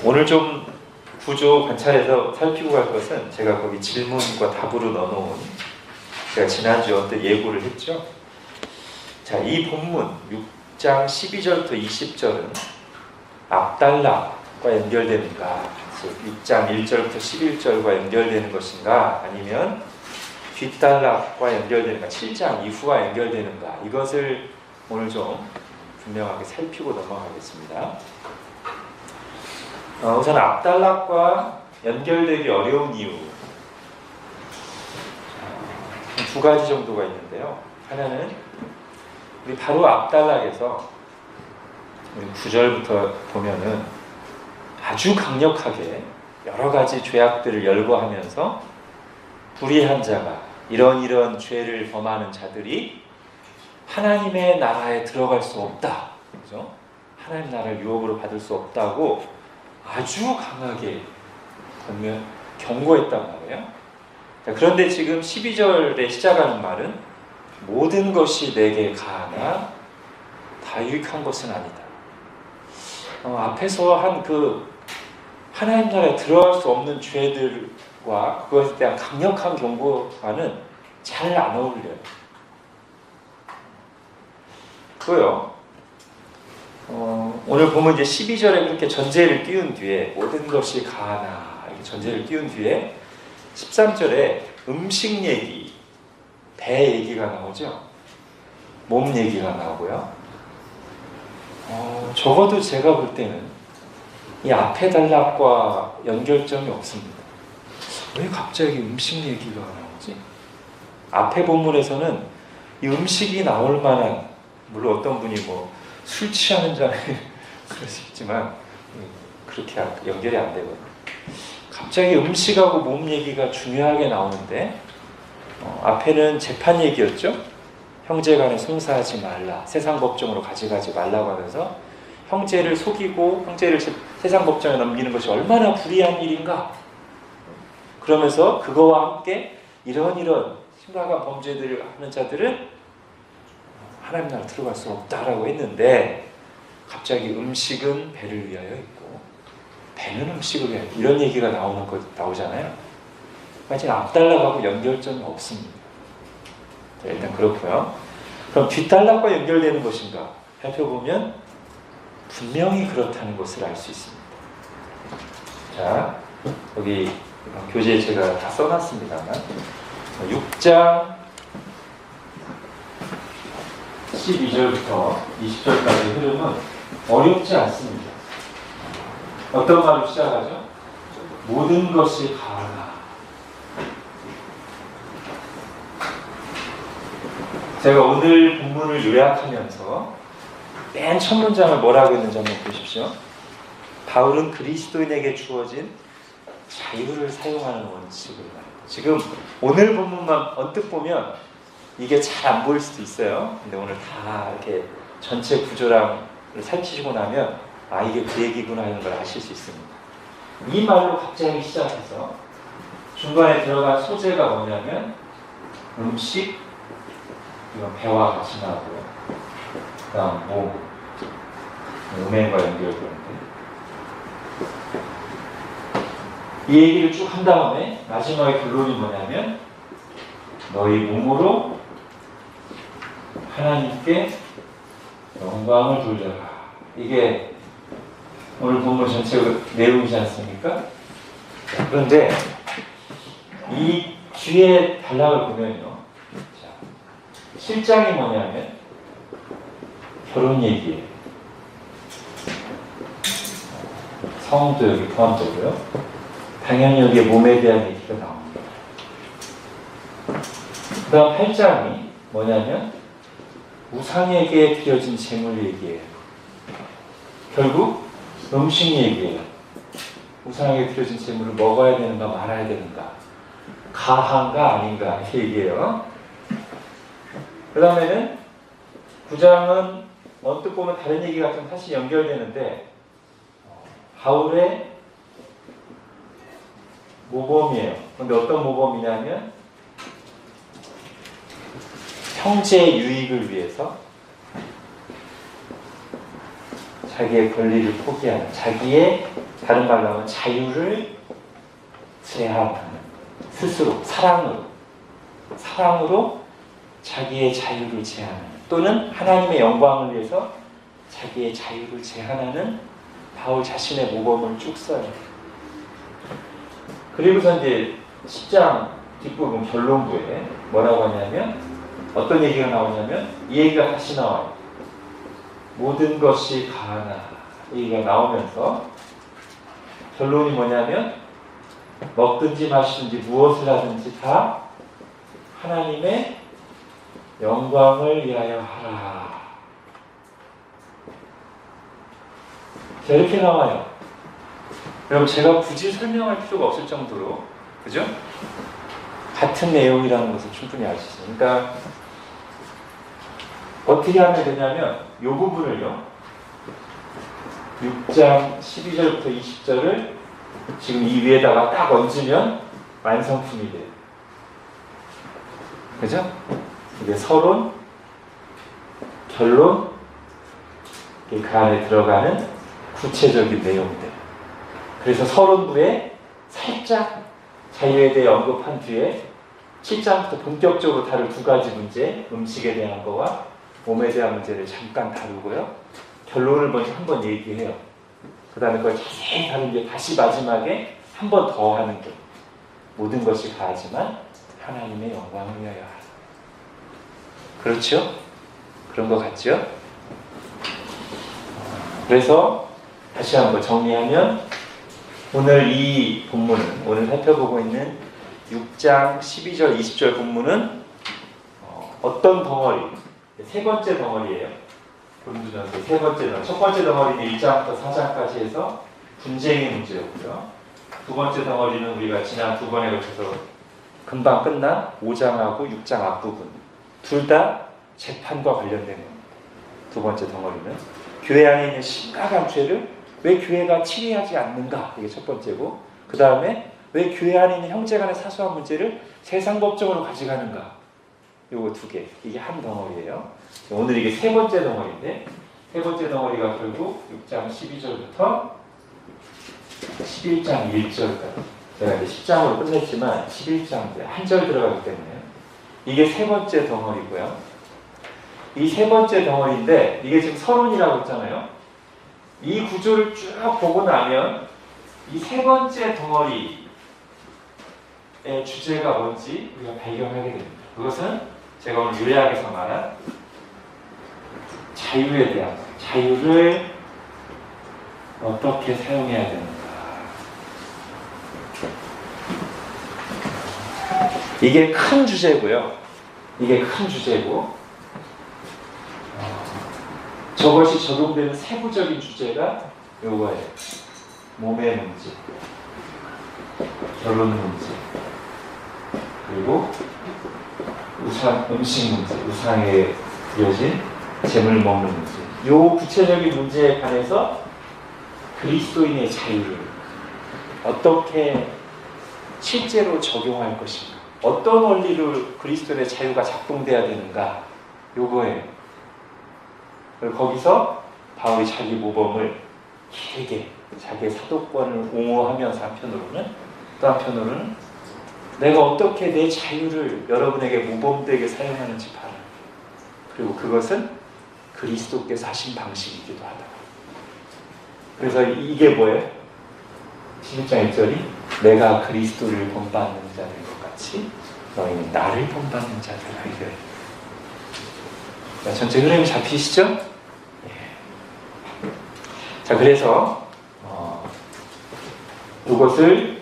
오늘 좀 구조 관찰해서 살피고 갈 것은 제가 거기 질문과 답으로 넣어놓은 제가 지난주에 어떤 예고를 했죠. 자, 이 본문 6장 12절부터 20절은 앞달락과 연결되는가, 6장 1절부터 11절과 연결되는 것인가, 아니면 뒷달락과 연결되는가, 7장 이후와 연결되는가, 이것을 오늘 좀 분명하게 살피고 넘어가겠습니다. 우선 앞달락과 연결되기 어려운 이유 두 가지 정도가 있는데요. 하나는 우리 바로 앞달락에서 우리 9절부터 보면은 아주 강력하게 여러 가지 죄악들을 열거하면서 불의한 자가 이런 죄를 범하는 자들이 하나님의 나라에 들어갈 수 없다, 그죠? 하나님 나라를 유업으로 받을 수 없다고 아주 강하게 경고했단 말이에요. 그런데 지금 12절에 시작하는 말은 모든 것이 내게 가하나 다 유익한 것은 아니다. 앞에서 한 그 하나님 나라에 들어갈 수 없는 죄들과 그것에 대한 강력한 경고와는 잘 안 어울려요. 그거요. 오늘 보면 이제 12절에 그렇게 전제를 띄운 뒤에 모든 것이 가하나 이렇게 전제를 띄운 뒤에 13절에 음식 얘기, 배 얘기가 나오죠. 몸 얘기가 나오고요. 적어도 제가 볼 때는 이 앞에 단락과 연결점이 없습니다. 왜 갑자기 음식 얘기가 나오지? 앞에 본문에서는 이 음식이 나올 만한, 물론 어떤 분이 뭐 술 취하는 자는 그럴 수 있지만 그렇게 연결이 안 되거든요. 갑자기 음식하고 몸 얘기가 중요하게 나오는데 앞에는 재판 얘기였죠. 형제간에 송사하지 말라, 세상 법정으로 가져가지 말라고 하면서 형제를 속이고 형제를 세상 법정에 넘기는 것이 얼마나 불의한 일인가. 그러면서 그거와 함께 이런 심각한 범죄들을 하는 자들은 하나님 나라 들어갈 수 없다라고 했는데 갑자기 음식은 배를 위하여 있고 배는 음식을 위하여 이런 얘기가 나오잖아요. 아직 앞달락하고 연결점이 없습니다. 자, 일단 그렇고요. 그럼 뒷달락과 연결되는 것인가 살펴보면 분명히 그렇다는 것을 알 수 있습니다. 자, 여기 교재에 제가 다 써놨습니다만 6장 12절부터 20절까지 흐름은 어렵지 않습니다. 어떤 말로 시작하죠? 모든 것이 가하나. 제가 오늘 본문을 요약하면서 맨 첫 문장을 뭐라고 했는지 한번 보십시오. 바울은 그리스도인에게 주어진 자유를 사용하는 원칙을 말합니다. 지금 오늘 본문만 언뜻 보면 이게 잘 안 보일 수도 있어요. 근데 오늘 다 이렇게 전체 구조랑 살피시고 나면 이게 그 얘기구나 하는 걸 아실 수 있습니다. 이 말로 갑자기 시작해서 중간에 들어간 소재가 뭐냐면 음식, 이건 배와 같이 나오고요. 그 다음 몸과 연결되는데 이 얘기를 쭉 한 다음에 마지막에 결론이 뭐냐면 너희 몸으로 하나님께 영광을 돌려라. 이게 오늘 본문 전체 내용이지 않습니까? 그런데 이 뒤에 단락을 보면요. 7장이 뭐냐면 결혼 얘기예요. 성도 여기 포함되고요. 당연히 여기에 몸에 대한 얘기가 나옵니다. 그 다음 8장이 뭐냐면 우상에게 드려진 제물 얘기예요. 결국 음식 얘기예요. 우상에게 드려진 제물을 먹어야 되는가 말아야 되는가, 가한가 아닌가 이 얘기예요. 그 다음에는 9장은 언뜻 보면 다른 얘기가 좀 사실 연결되는데 바울의 모범이에요. 그런데 어떤 모범이냐면 형제의 유익을 위해서 자기의 권리를 포기하는, 자기의 다른 말로 하면 자유를 제한하는, 스스로 사랑으로 자기의 자유를 제한하는, 또는 하나님의 영광을 위해서 자기의 자유를 제한하는 바울 자신의 모범을 쭉 써요. 그리고서 이제 10장 뒷부분 결론부에 뭐라고 하냐면, 어떤 얘기가 나오냐면 이 얘기가 다시 나와요. 모든 것이 가하나, 이 얘기가 나오면서 결론이 뭐냐면, 먹든지 마시든지 무엇을 하든지 다 하나님의 영광을 위하여 하라. 자, 이렇게 나와요. 여러분, 제가 굳이 설명할 필요가 없을 정도로, 그죠? 같은 내용이라는 것을 충분히 아시죠? 그러니까 어떻게 하면 되냐면 이 부분을요, 6장 12절부터 20절을 지금 이 위에다가 딱 얹으면 완성품이 돼요. 그죠? 이게 서론, 결론, 그 안에 들어가는 구체적인 내용들. 그래서 서론부에 살짝 자유에 대해 언급한 뒤에 7장부터 본격적으로 다룰 두 가지 문제, 음식에 대한 거와 몸에 대한 문제를 잠깐 다루고요. 결론을 먼저 한번 얘기해요. 그 다음에 그걸 자세히 다룬 뒤에 다시 마지막에 한 번 더 하는 게, 모든 것이 가하지만 하나님의 영광을 위하여 하라. 그렇죠? 그런 것 같죠? 그래서 다시 한번 정리하면, 오늘 이 본문은, 오늘 살펴보고 있는 6장 12절 20절 본문은 어떤 덩어리, 세 번째 덩어리예요. 고린도전서 세 번째 덩어리. 첫 번째 덩어리는 1장부터 4장까지 해서 분쟁의 문제였고요. 두 번째 덩어리는 우리가 지난 두 번에 걸쳐서 금방 끝난 5장하고 6장 앞부분, 둘 다 재판과 관련된 겁니다. 두 번째 덩어리는 교회 안에 있는 심각한 죄를 왜 교회가 치리하지 않는가, 이게 첫 번째고, 그 다음에 왜 교회 안에 있는 형제 간의 사소한 문제를 세상 법정으로 가져가는가, 요거 두 개, 이게 한 덩어리예요. 오늘 이게 세 번째 덩어리인데, 세 번째 덩어리가 결국 6장 12절부터 11장 1절까지, 제가 이제 10장으로 끝냈지만 11장 한 절 들어가기 때문에 이게 세 번째 덩어리고요. 이 세 번째 덩어리인데, 이게 지금 서론이라고 했잖아요. 이 구조를 쭉 보고 나면 이 세 번째 덩어리의 주제가 뭔지 우리가 발견하게 됩니다. 그것은 제가 오늘 요약해서 말한 자유에 대한, 자유를 어떻게 사용해야 되는가. 이게 큰 주제고요. 이게 큰 주제고, 저것이 적용되는 세부적인 주제가 요거예요. 몸의 문제, 결혼 문제, 그리고 우상, 음식 문제, 우상에 그려진 재물 먹는 문제. 요 구체적인 문제에 관해서 그리스도인의 자유를 어떻게 실제로 적용할 것인가, 어떤 원리로 그리스도인의 자유가 작동돼야 되는가, 요거예요. 그리고 거기서 바울이 자기 모범을 길게, 자기의 사도권을 옹호하면서 또 한편으로는 내가 어떻게 내 자유를 여러분에게 모범되게 사용하는지 봐라. 그리고 그것은 그리스도께서 하신 방식이기도 하다. 그래서 이게 뭐예요? 11장 1절이 내가 그리스도를 본받는 자들인 것 같이 너희는 나를 본받는 자들아, 이거예요. 전체 흐름이 잡히시죠? 예. 자, 그래서 이것을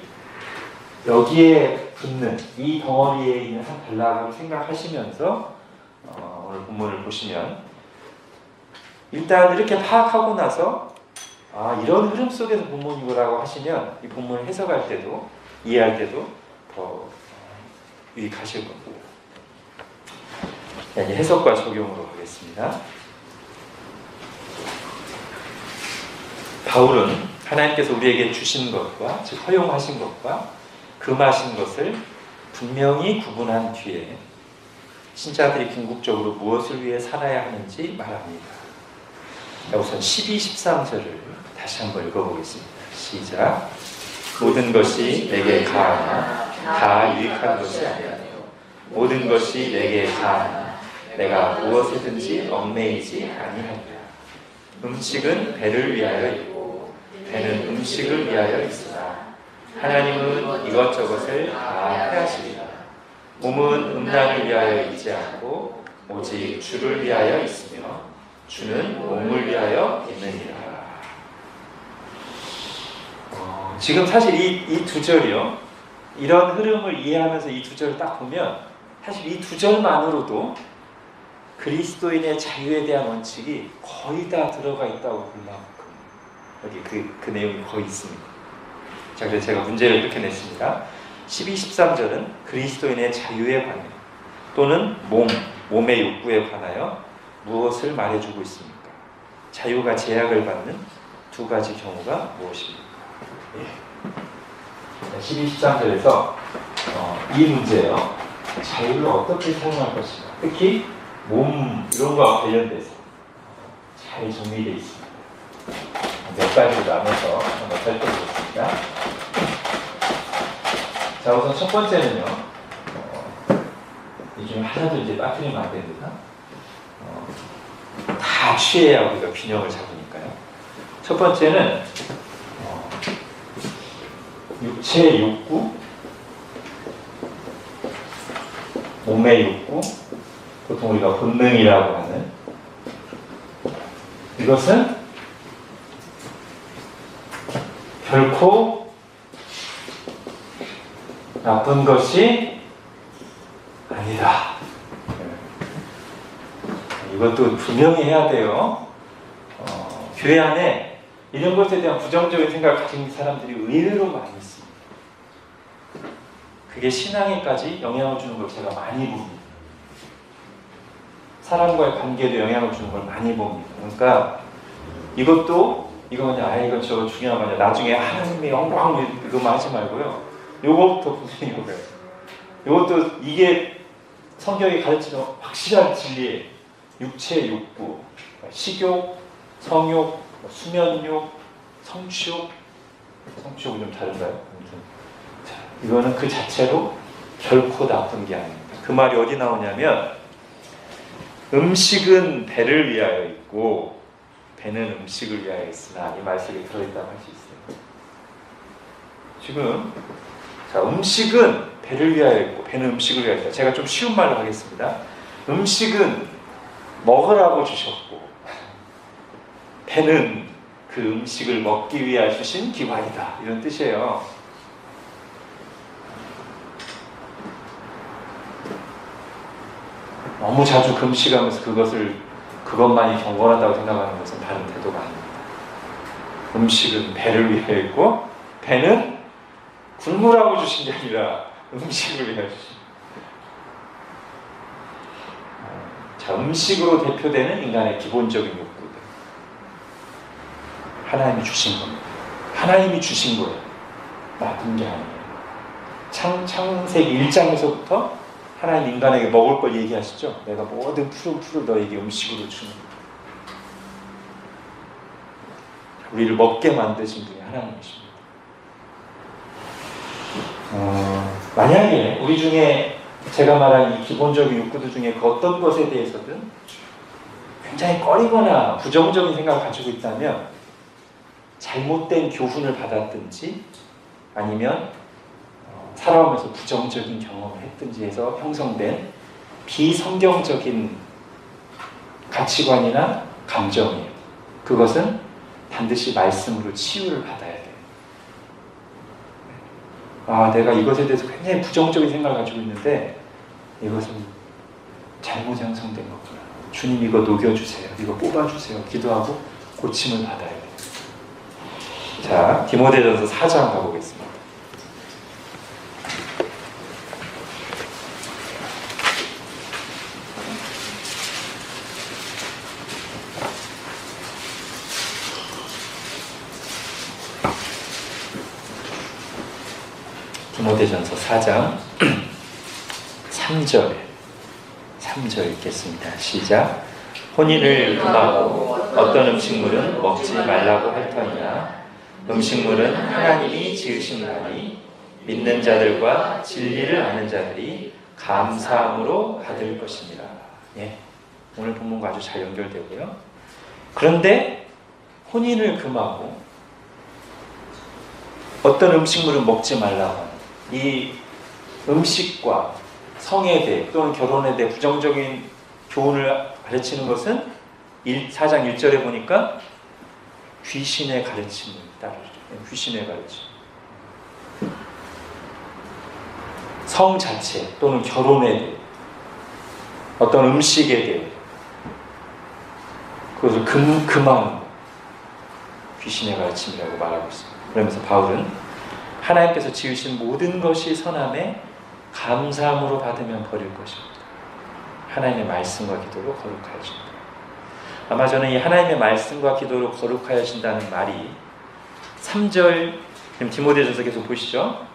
여기에 붙는 이 덩어리에 있는 한 단락을 생각하시면서 오늘 본문을 보시면, 일단 이렇게 파악하고 나서 이런 흐름 속에서 본문이라고 하시면 이 본문을 해석할 때도, 이해할 때도 더 유익하실 겁니다. 해석과 적용으로 가겠습니다. 바울은 하나님께서 우리에게 주신 것과, 즉 허용하신 것과 금하신 것을 분명히 구분한 뒤에 신자들이 궁극적으로 무엇을 위해 살아야 하는지 말합니다. 우선 12, 13절을 다시 한번 읽어보겠습니다. 시작. 모든 것이 내게 가하나 다 유익한 것이 아니라 모든 것이 내게 가하나 내가 무엇이든지 얽매이지 아니하리라. 음식은 배를 위하여 있고 배는 음식을 위하여 있으나 하나님은 이것저것을 다 해하시리라. 몸은 음란을 위하여 있지 않고 오직 주를 위하여 있으며 주는 몸을 위하여 있느니라. 지금 사실 이 두 절이요, 이런 흐름을 이해하면서 이 두 절을 딱 보면 사실 이 두 절만으로도 그리스도인의 자유에 대한 원칙이 거의 다 들어가 있다고 볼 만큼 여기 그 내용이 거의 있습니다. 자, 그래서 제가 문제를 이렇게 냈습니다. 12, 13절은 그리스도인의 자유에 관해 또는 몸의 욕구에 관하여 무엇을 말해주고 있습니까? 자유가 제약을 받는 두 가지 경우가 무엇입니까? 12, 13절에서 이 문제예요. 자유를 어떻게 사용할 것인가, 특히 몸 이런 거와 관련돼서 잘 정리되어 있습니다. 몇 가지로 나눠서 한번 살펴보겠습니다. 자, 우선 첫 번째는요, 이 중에 하나도 이제 빠뜨리면 안 됩니다. 다 취해야 우리가 균형을 잡으니까요. 첫 번째는 육체의 욕구, 몸의 욕구, 보통 우리가 본능이라고 하는 이것은 결코 나쁜 것이 아니다. 이것도 분명히 해야 돼요. 교회 안에 이런 것에 대한 부정적인 생각을 가진 사람들이 의외로 많이 있습니다. 그게 신앙에까지 영향을 주는 걸 제가 많이 봅니다. 사람과의 관계도 영향을 주는 걸 많이 봅니다. 그러니까 이거 저거 중요한 거 아니야. 나중에 하나님의 영광 이거만 하지 말고요. 요것부터 분명히 읽어요. 요것도 이게 성경이 가르치는 확실한 진리예요. 육체의 욕구, 식욕, 성욕, 수면욕, 성취욕. 성취욕은 좀 다른가요? 자, 이거는 그 자체로 결코 나쁜 게 아닙니다. 그 말이 어디 나오냐면 음식은 배를 위하여 있고 배는 음식을 위하여 있으나, 이 말씀이 들어있다고 할 수 있어요. 지금 자, 음식은 배를 위하여 있고 배는 음식을 위하여 있다. 제가 좀 쉬운 말로 하겠습니다. 음식은 먹으라고 주셨고 배는 그 음식을 먹기 위해 주신 기관이다, 이런 뜻이에요. 너무 자주 금식하면서 그것만이 경건하다고 생각하는 것은 다른 태도가 아닙니다. 음식은 배를 위해 있고 배는 굶으라고 주신 게 아니라 음식을 위해 주신. 자, 음식으로 대표되는 인간의 기본적인 욕구들, 하나님이 주신 겁니다. 하나님이 주신 거예요. 나쁜 게 아니에요. 창세기 1장에서부터 하나님 인간에게 먹을 걸 얘기하시죠. 내가 모든 푸른 너에게 음식으로 주는 거예요. 우리를 먹게 만드신 분이 하나님이십니다. 만약에 우리 중에 제가 말한 이 기본적인 욕구들 중에 그 어떤 것에 대해서든 굉장히 꺼리거나 부정적인 생각을 가지고 있다면 잘못된 교훈을 받았든지 아니면 살아오면서 부정적인 경험을 했든지 해서 형성된 비성경적인 가치관이나 감정이에요. 그것은 반드시 말씀으로 치유를 받아야 돼요. 내가 이것에 대해서 굉장히 부정적인 생각을 가지고 있는데 이것은 잘못 형성된 거구나. 주님 이거 녹여주세요. 이거 뽑아주세요. 기도하고 고침을 받아야 돼요. 자, 디모데전서 4장 가보겠습니다. 디모데전서 4장 3절 읽겠습니다. 시작. 혼인을 금하고 어떤 음식물은 먹지 말라고 할 터이나 음식물은 하나님이 지으심이라니 믿는 자들과 진리를 아는 자들이 감사함으로 받을 것입니다. 예, 오늘 본문과 아주 잘 연결되고요. 그런데 혼인을 금하고 어떤 음식물은 먹지 말라고 하는 이 음식과 성에 대해 또는 결혼에 대해 부정적인 교훈을 가르치는 것은 4장 1절에 보니까 귀신의 가르침을 따르죠. 귀신의 가르침. 성 자체 또는 결혼에 대해 어떤 음식에 대해 그것을 금하는 것. 귀신의 가르침이라고 말하고 있습니다. 그러면서 바울은 하나님께서 지으신 모든 것이 선함에 감사함으로 받으면 버릴 것입니다. 하나님의 말씀과 기도로 거룩하여진다. 아마 저는 이 하나님의 말씀과 기도로 거룩하여진다는 말이 3절 디모데전서 계속 보시죠.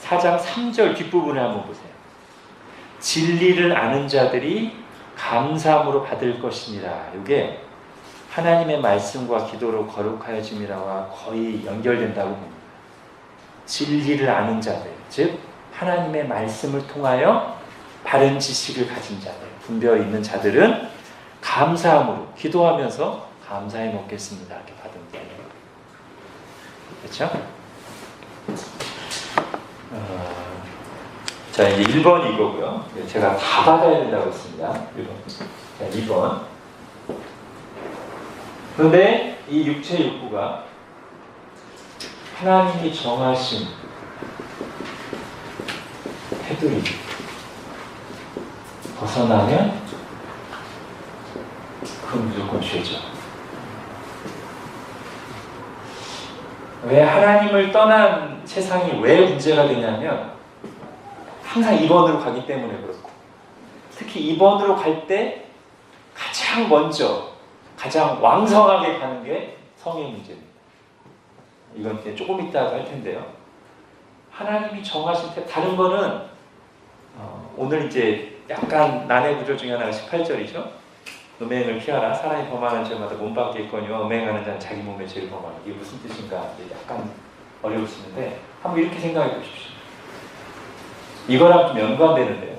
4장 3절 뒷부분을 한번 보세요. 진리를 아는 자들이 감사함으로 받을 것이니라. 이게 하나님의 말씀과 기도로 거룩하여짐이라와 거의 연결된다고 봅니다. 진리를 아는 자들, 즉 하나님의 말씀을 통하여 바른 지식을 가진 자들, 분별 있는 자들은 감사함으로 기도하면서 감사해 먹겠습니다. 이렇게 받은 거예요. 그렇죠? 자, 이제 1번 이거고요. 제가 다 받아야 된다고 했습니다. 1번. 자, 2번. 그런데 이 육체 욕구가 하나님이 정하신 테두리 벗어나면 그건 무조건 죄죠. 왜 하나님을 떠난 세상이 왜 문제가 되냐면 항상 2번으로 가기 때문에 그렇고, 특히 2번으로 갈 때 가장 먼저 가장 왕성하게 가는 게 성의 문제입니다. 이건 이제 조금 이따가 할 텐데요. 하나님이 정하신 다른 거는 오늘 이제 약간 난해 구조 중에 하나가 18절이죠. 음행을 피하라. 사람이 범하는 죄마다 몸밖에 있거니와 음행하는 자는 자기 몸에 죄를 범하는. 이게 무슨 뜻인가 이제 약간 어려우시는데 한번 이렇게 생각해 보십시오. 이거랑 좀 연관되는데요.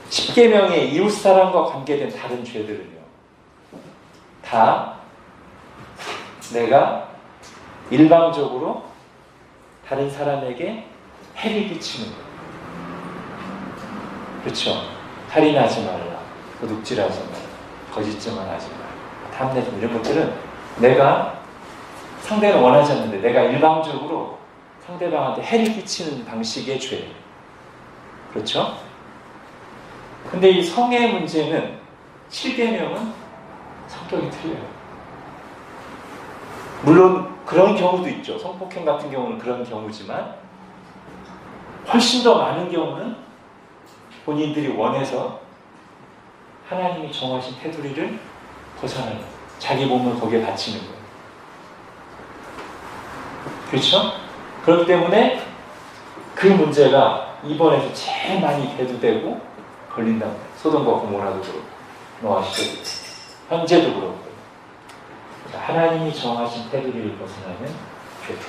10계명의 이웃사람과 관계된 다른 죄들은요, 다 내가 일방적으로 다른 사람에게 해를 끼치는 거예요. 그렇죠? 살인하지 말라, 도둑질하지 말라, 거짓말만 하지 말라, 탐내지 이런 것들은 내가 상대는 원하지 않는데 내가 일방적으로 상대방한테 해를 끼치는 방식의 죄. 그렇죠? 근데 이 성의 문제는 7계명은 성격이 틀려요. 물론 그런 경우도 있죠. 성폭행 같은 경우는 그런 경우지만 훨씬 더 많은 경우는 본인들이 원해서 하나님이 정하신 테두리를 벗어나는 거예요. 자기 몸을 거기에 바치는 거예요. 그렇죠? 그렇기 때문에 그 문제가 이번에서 제일 많이 대두되고 걸린다고 해요. 소돔과 고모라도 그렇고 노아 시대도 현재도 그렇고 하나님이 정하신 테두리를 벗어나면 죄다.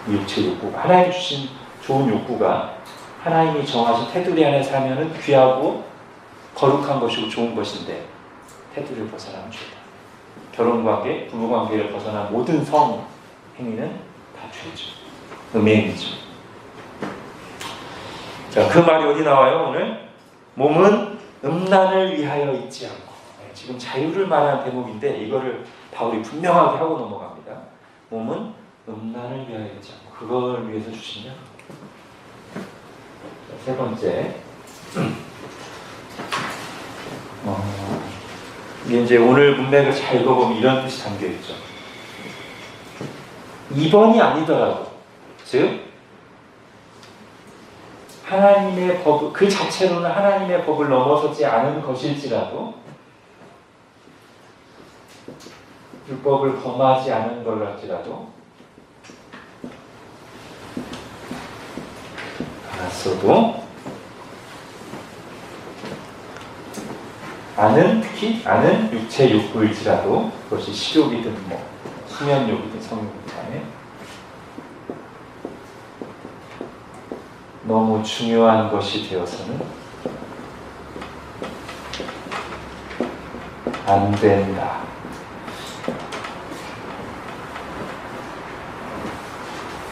육체 욕구가 하나님이 주신 좋은 욕구가 하나님이 정하신 테두리 안에 살면은 귀하고 거룩한 것이고 좋은 것인데 테두리를 벗어나면 죄다. 결혼관계, 부부관계를 벗어난 모든 성 행위는 다 죄죠. 음행이죠. 자, 그 말이 어디 나와요 오늘? 몸은 음란을 위하여 있지 않고. 지금 자유를 말하는 대목인데 이거를 바울이 분명하게 하고 넘어갑니다. 몸은 음란을 위하여 있지 않고 그걸 위해서 주시냐. 세 번째, 이제 오늘 문맥을 잘 읽어보면 이런 뜻이 담겨있죠. 2번이 아니더라도, 즉 하나님의 법, 그 자체로는 하나님의 법을 넘어서지 않은 것일지라도 율법을 범하지 않은 걸지라도 알았어도 특히 안은 육체 욕구일지라도 그것이 식욕이든 수면욕이든 성욕이든 간에 너무 중요한 것이 되어서는 안 된다.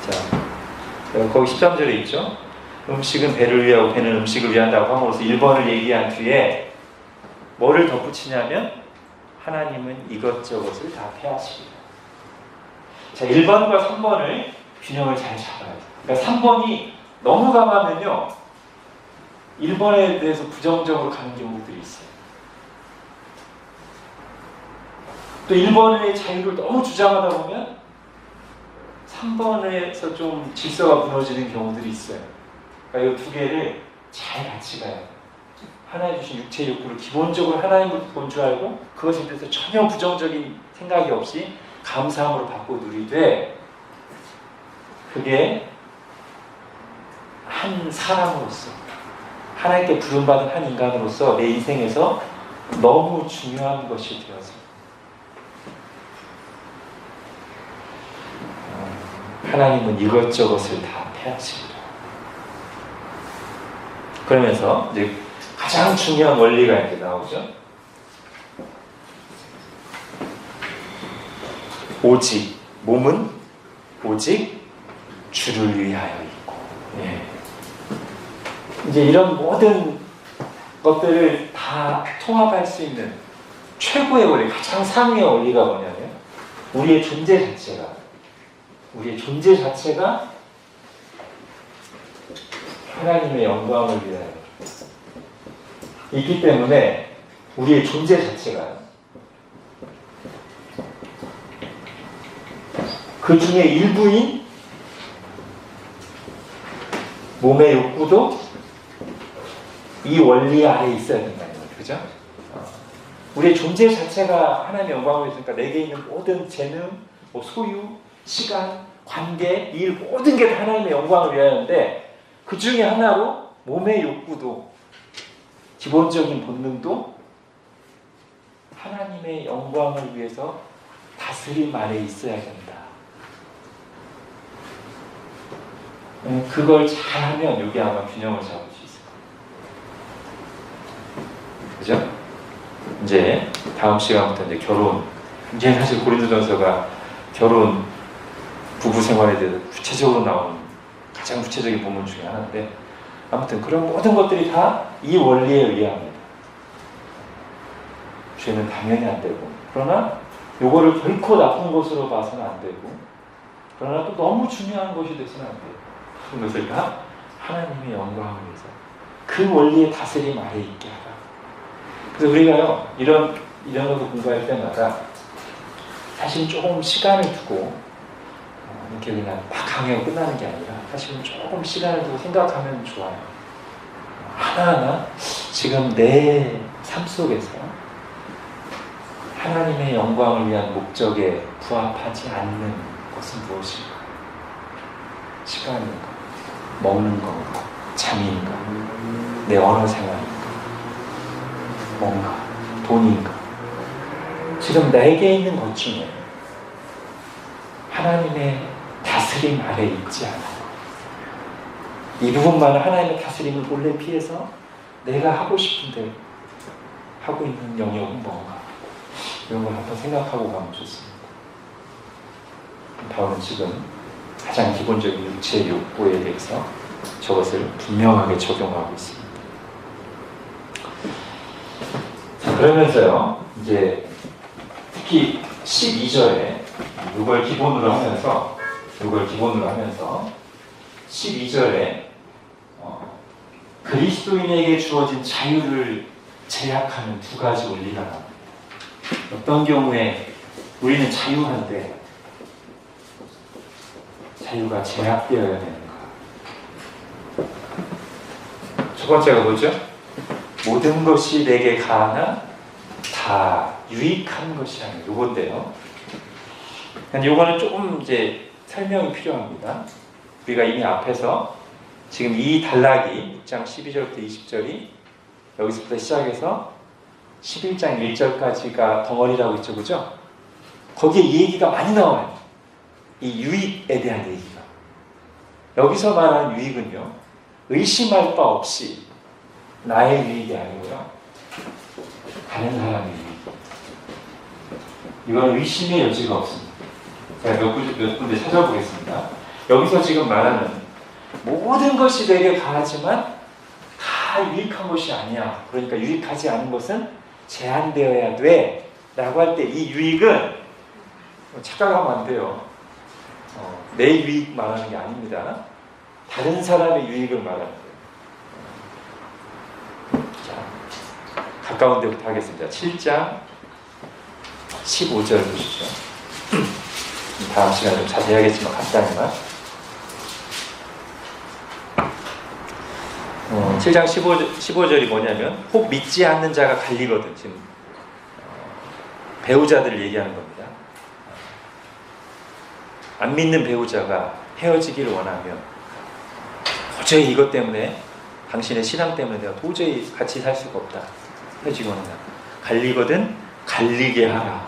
자, 거기 13절에 있죠. 음식은 배를 위하고 배는 음식을 위한다고 함으로써 1번을 얘기한 뒤에 뭐를 덧붙이냐면 하나님은 이것저것을 다 폐하시리라. 자, 1번과 3번을 균형을 잘 잡아야 돼요. 그러니까 3번이 너무 강하면요 1번에 대해서 부정적으로 가는 경우들이 있어요. 또 1번의 자유를 너무 주장하다 보면 3번에서 좀 질서가 무너지는 경우들이 있어요. 그러니까 이 두 개를 잘 같이 가야 돼요. 하나님 주신 육체 욕구를 기본적으로 하나님부터 본 줄 알고 그것에 대해서 전혀 부정적인 생각이 없이 감사함으로 받고 누리되, 그게 한 사람으로서 하나님께 부름받은 한 인간으로서 내 인생에서 너무 중요한 것이 되어서 하나님은 이것저것을 다 폐하십니다. 그러면서 이제 가장 중요한 원리가 이제 나오죠. 오직 몸은 오직 주를 위하여 있고, 예. 이제 이런 모든 것들을 다 통합할 수 있는 최고의 원리, 가장 상위의 원리가 뭐냐면 우리의 존재 자체가 하나님의 영광을 위하여 있기 때문에 우리의 존재 자체가 그 중에 일부인 몸의 욕구도 이 원리 아래에 있어야 된다는 거죠. 그죠? 우리의 존재 자체가 하나님의 영광을 위해서니까 내게 있는 모든 재능, 소유, 시간, 관계, 일 모든 게 다 하나님의 영광을 위하여인데 그 중에 하나로 몸의 욕구도 기본적인 본능도 하나님의 영광을 위해서 다스림 아래 있어야 된다. 그걸 잘하면 여기 아마 균형을 잡을 수 있을 거예요. 그죠? 이제 다음 시간부터 이제 결혼. 이제 사실 고린도전서가 결혼, 부부 생활에 대해서 구체적으로 나오는 가장 구체적인 본문 중에 하나인데, 아무튼 그런 모든 것들이 다 이 원리에 의합니다. 죄는 당연히 안 되고, 그러나 요거를 결코 나쁜 것으로 봐서는 안 되고, 그러나 또 너무 중요한 것이 돼서는 안 돼요. 그런 것을 다 하나님의 영광을 위해서 그 원리의 다스림 아래 있게 하라. 그래서 우리가요 이런 것을 공부할 때마다 사실 조금 시간을 두고 이렇게 그냥 막 강의가 끝나는 게 아니라 사실은 조금 시간을 두고 생각하면 좋아요. 하나하나 지금 내 삶 속에서 하나님의 영광을 위한 목적에 부합하지 않는 것은 무엇인가? 시간인가? 먹는 건가? 잠인가? 내 언어 생활인가? 뭔가? 돈인가? 지금 내게 있는 것 중에 하나님의 다스림 아래 있지 않아요. 이 부분만은 하나님의 다스림을 몰래 피해서 내가 하고 싶은데 하고 있는 영역은 뭔가? 이런 걸 한번 생각하고 가면 좋습니다. 바울은 지금 가장 기본적인 육체의 욕구에 대해서 저것을 분명하게 적용하고 있습니다. 자, 그러면서요, 이제 특히 12절에 이걸 기본으로 하면서 12절에 그리스도인에게 주어진 자유를 제약하는 두 가지 원리가 나옵니다. 어떤 경우에 우리는 자유한데 자유가 제약되어야 되는가? 첫 번째가 뭐죠? 모든 것이 내게 가나 다 유익한 것이 아니에요. 요건데요. 요거는 조금 이제 설명이 필요합니다. 우리가 이미 앞에서 지금 이 단락이 6장 12절부터 20절이 여기서부터 시작해서 11장 1절까지가 덩어리라고 했죠, 그죠? 거기에 이 얘기가 많이 나와요. 이 유익에 대한 얘기가. 여기서 말하는 유익은요, 의심할 바 없이 나의 유익이 아니고요, 다른 사람의 유익. 이건 의심의 여지가 없습니다. 제가 몇 군데 찾아보겠습니다. 여기서 지금 말하는 모든 것이 내게 가하지만 다 유익한 것이 아니야. 그러니까 유익하지 않은 것은 제한되어야 돼 라고 할 때 이 유익은 착각하면 안 돼요. 내 유익 말하는 게 아닙니다. 다른 사람의 유익을 말하는 거예요. 자, 가까운 데부터 하겠습니다. 7장 15절 보시죠. 다음 시간에 좀 자세히 하겠지만 간단히만 7장 15절이 뭐냐면 혹 믿지 않는 자가 갈리거든. 지금 배우자들을 얘기하는 겁니다. 안 믿는 배우자가 헤어지기를 원하면 도저히 이것 때문에 당신의 신앙 때문에 내가 도저히 같이 살 수가 없다. 헤어지기 원한다. 갈리거든 갈리게 하라.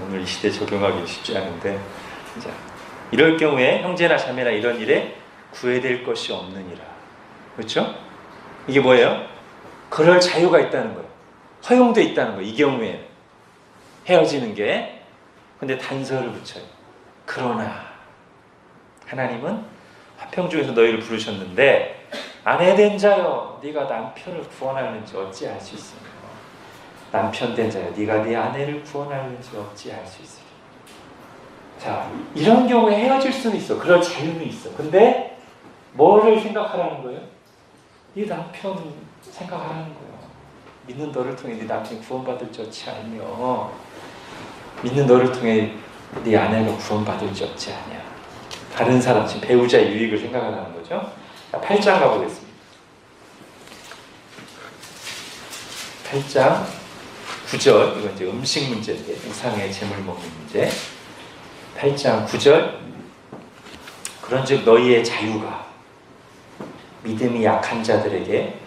오늘 이 시대에 적용하기 쉽지 않은데 자, 이럴 경우에 형제나 자매나 이런 일에 구애될 것이 없느니라. 그렇죠? 이게 뭐예요? 그럴 자유가 있다는 거예요. 허용돼 있다는 거예요. 이 경우에 헤어지는 게. 근데 단서를 붙여요. 그러나 하나님은 화평 중에서 너희를 부르셨는데 아내된 자여 네가 남편을 구원하는지 어찌 알 수 있으며 남편된 자여 네가 네 아내를 구원하는지 어찌 알 수 있으며. 자, 이런 경우에 헤어질 수는 있어. 그럴 자유는 있어. 근데 뭐를 생각하라는 거예요? 네 남편 생각하라는 거예요. 믿는 너를 통해 네 남편이 구원받을 줄 어찌 알며 믿는 너를 통해 네 아내가 구원받을 줄 어찌 아냐. 다른 사람, 지금 배우자의 유익을 생각하라는 거죠. 자, 8장 가보겠습니다. 8장 9절, 이건 이제 음식 문제인데 우상의 재물 먹는 문제. 8장 9절. 그런즉 너희의 자유가 믿음이 약한 자들에게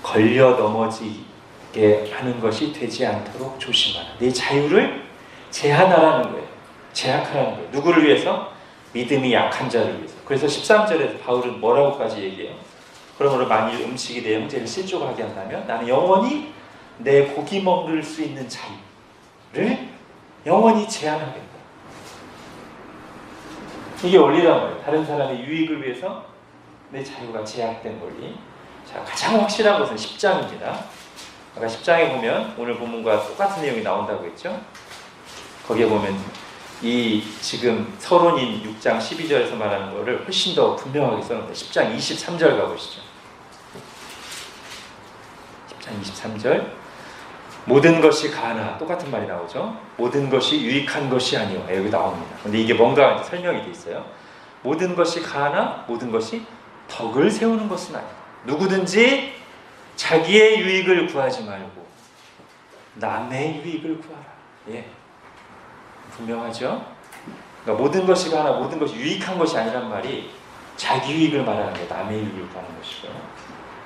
걸려 넘어지게 하는 것이 되지 않도록 조심하라. 네 자유를 제한하라는 거예요. 제약하라는 거예요. 누구를 위해서? 믿음이 약한 자를 위해서. 그래서 13절에서 바울은 뭐라고까지 얘기해요? 그러므로 만일 음식이 내 형제를 실족하게 한다면 나는 영원히 내 고기 먹을 수 있는 자유를 영원히 제한하겠다. 이게 원리란 말이에요. 다른 사람의 유익을 위해서 내 자유가 제약된 원리. 자, 가장 확실한 것은 10장입니다. 아까 10장에 보면 오늘 본문과 똑같은 내용이 나온다고 했죠. 거기에 보면 이 지금 서론인 6장 12절에서 말하는 것을 훨씬 더 분명하게 써놓습니다. 10장 23절 가보시죠. 10장 23절. 모든 것이 가하나 똑같은 말이 나오죠. 모든 것이 유익한 것이 아니오. 여기 나옵니다. 근데 이게 뭔가 이제 설명이 돼 있어요. 모든 것이 가하나 모든 것이 덕을 세우는 것은 아니오. 누구든지 자기의 유익을 구하지 말고 남의 유익을 구하라. 예, 분명하죠. 그러니까 모든 것이 가하나 모든 것이 유익한 것이 아니란 말이 자기 유익을 말하는 거, 남의 유익을 구하는 것이고요.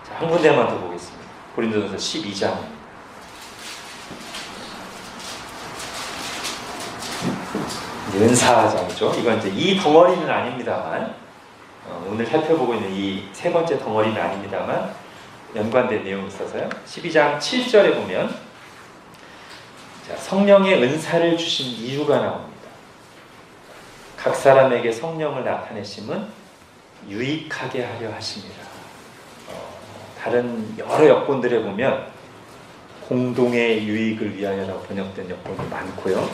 자, 한 군데만 더 보겠습니다. 고린도전서 12장. 은사장이죠. 이건 이제 이 덩어리는 아닙니다만 오늘 살펴보고 있는 이 세 번째 덩어리는 아닙니다만 연관된 내용이 있어서요. 12장 7절에 보면 자, 성령의 은사를 주신 이유가 나옵니다. 각 사람에게 성령을 나타내심은 유익하게 하려 하십니다. 다른 여러 역본들에 보면 공동의 유익을 위하여라고 번역된 역본이 많고요.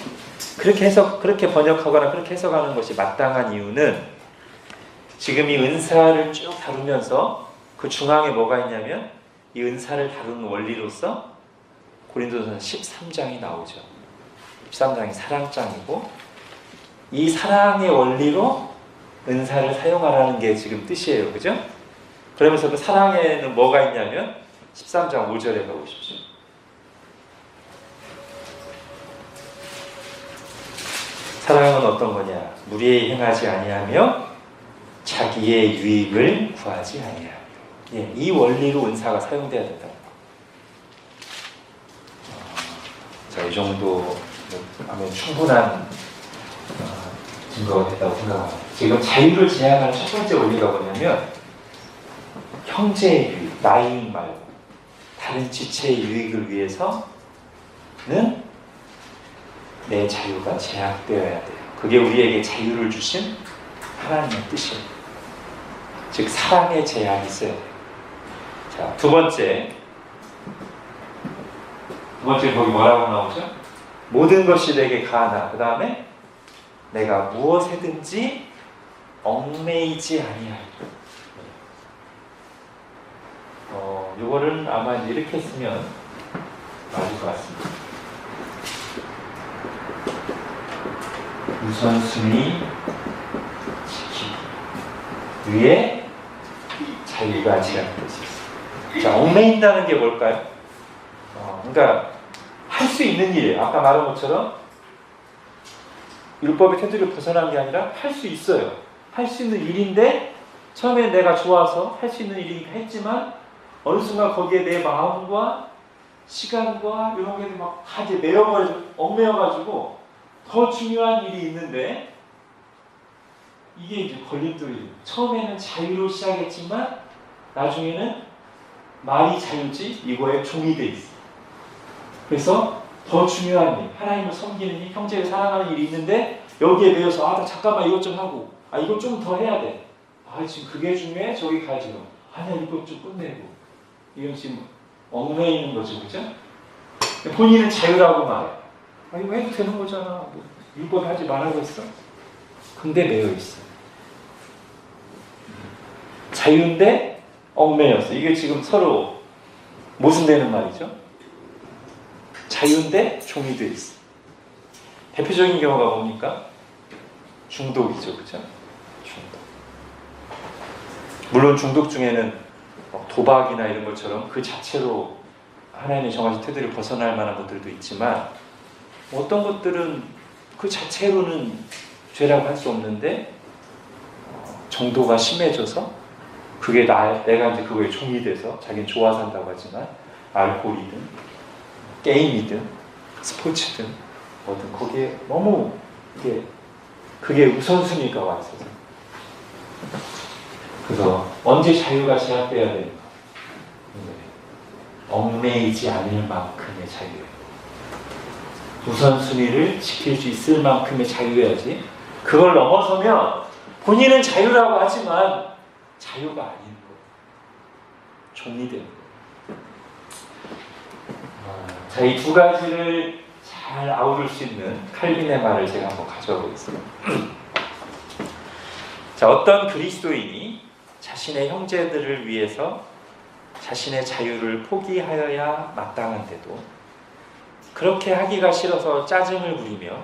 그렇게 번역하거나 그렇게 해석하는 것이 마땅한 이유는 지금 이 은사를 쭉 다루면서 그 중앙에 뭐가 있냐면 이 은사를 다루는 원리로서 고린도전서 13장이 나오죠. 13장이 사랑장이고 이 사랑의 원리로 은사를 사용하라는 게 지금 뜻이에요. 그죠? 그러면서 그 사랑에는 뭐가 있냐면 13장 5절에 가보십시오. 사랑은 어떤 거냐? 무리에 행하지 아니하며 자기의 유익을 구하지 아니하며. 예, 이 원리로 은사가 사용돼야 된다. 자, 이 정도 하면 충분한 증거가 됐다고 생각합니다. 지금 자유를 제한하는 첫 번째 원리가 뭐냐면 형제의 유익, 나의 유익 말고 다른 지체의 유익을 위해서는 내 자유가 제약되어야 돼요. 그게 우리에게 자유를 주신 하나님의 뜻이에요. 즉 사랑의 제약이 있어야 돼요. 자, 두 번째 거기 뭐라고 나오죠? 모든 것이 내게 가하나, 그 다음에 내가 무엇에든지 얽매이지 아니하리라. 이거를 아마 이렇게 쓰면 맞을 것 같습니다. 우선순위 지키기 위에 자유가 제한될 수 있습니다. 자, 얽매인다는 게 뭘까요? 그러니까 할 수 있는 일이에요. 아까 말한 것처럼 율법의 테두리를 벗어난 게 아니라 할 수 있어요. 할 수 있는 일인데 처음에 내가 좋아서 할 수 있는 일이니까 했지만 어느 순간 거기에 내 마음과 시간과 이런 게 막 다 이제 얽매여가지고 더 중요한 일이 있는데 이게 이제 걸림돌이에요. 처음에는 자유로 시작했지만 나중에는 말이 자유지 이거에 종이 돼 있어. 그래서 더 중요한 일, 하나님을 섬기는 일, 형제를 사랑하는 일이 있는데 여기에 매여서 나 잠깐만 이것 좀 하고 이것 좀 더 해야 돼. 지금 그게 중요해? 저기 가지 뭐. 아니야 이것 좀 끝내고. 이건 지금 얽매이는 거죠, 그죠? 본인은 자유라고 말해. 이거 해도 되는 거잖아. 뭐, 율법이 하지 말라고 했어. 근데 매여 있어. 자유인데 얽매였어. 이게 지금 서로 모순되는 말이죠. 자유인데 종이 돼 있어. 대표적인 경우가 뭡니까? 중독이죠, 그죠? 중독. 물론 중독 중에는 도박이나 이런 것처럼 그 자체로 하나님의 정하신 테두리를 벗어날 만한 것들도 있지만 어떤 것들은 그 자체로는 죄라고 할 수 없는데 정도가 심해져서 그게 내가 이제 그거에 종이 돼서 자기는 좋아서 한다고 하지만 알코올이든 게임이든 스포츠든 뭐든 거기에 너무 그게 우선순위가 와 있어서 그래서 언제 자유가 제약돼야 되는가? 얽매이지 않을 만큼의 자유예요. 우선순위를 지킬 수 있을 만큼의 자유여야지. 그걸 넘어서면 본인은 자유라고 하지만 자유가 아닌 거예요. 종이 되는 거예요. 자, 이 두 가지를 잘 아우를 수 있는 칼빈의 말을 제가 한번 가져와 보겠습니다. 자, 어떤 그리스도인이 자신의 형제들을 위해서 자신의 자유를 포기하여야 마땅한데도 그렇게 하기가 싫어서 짜증을 부리며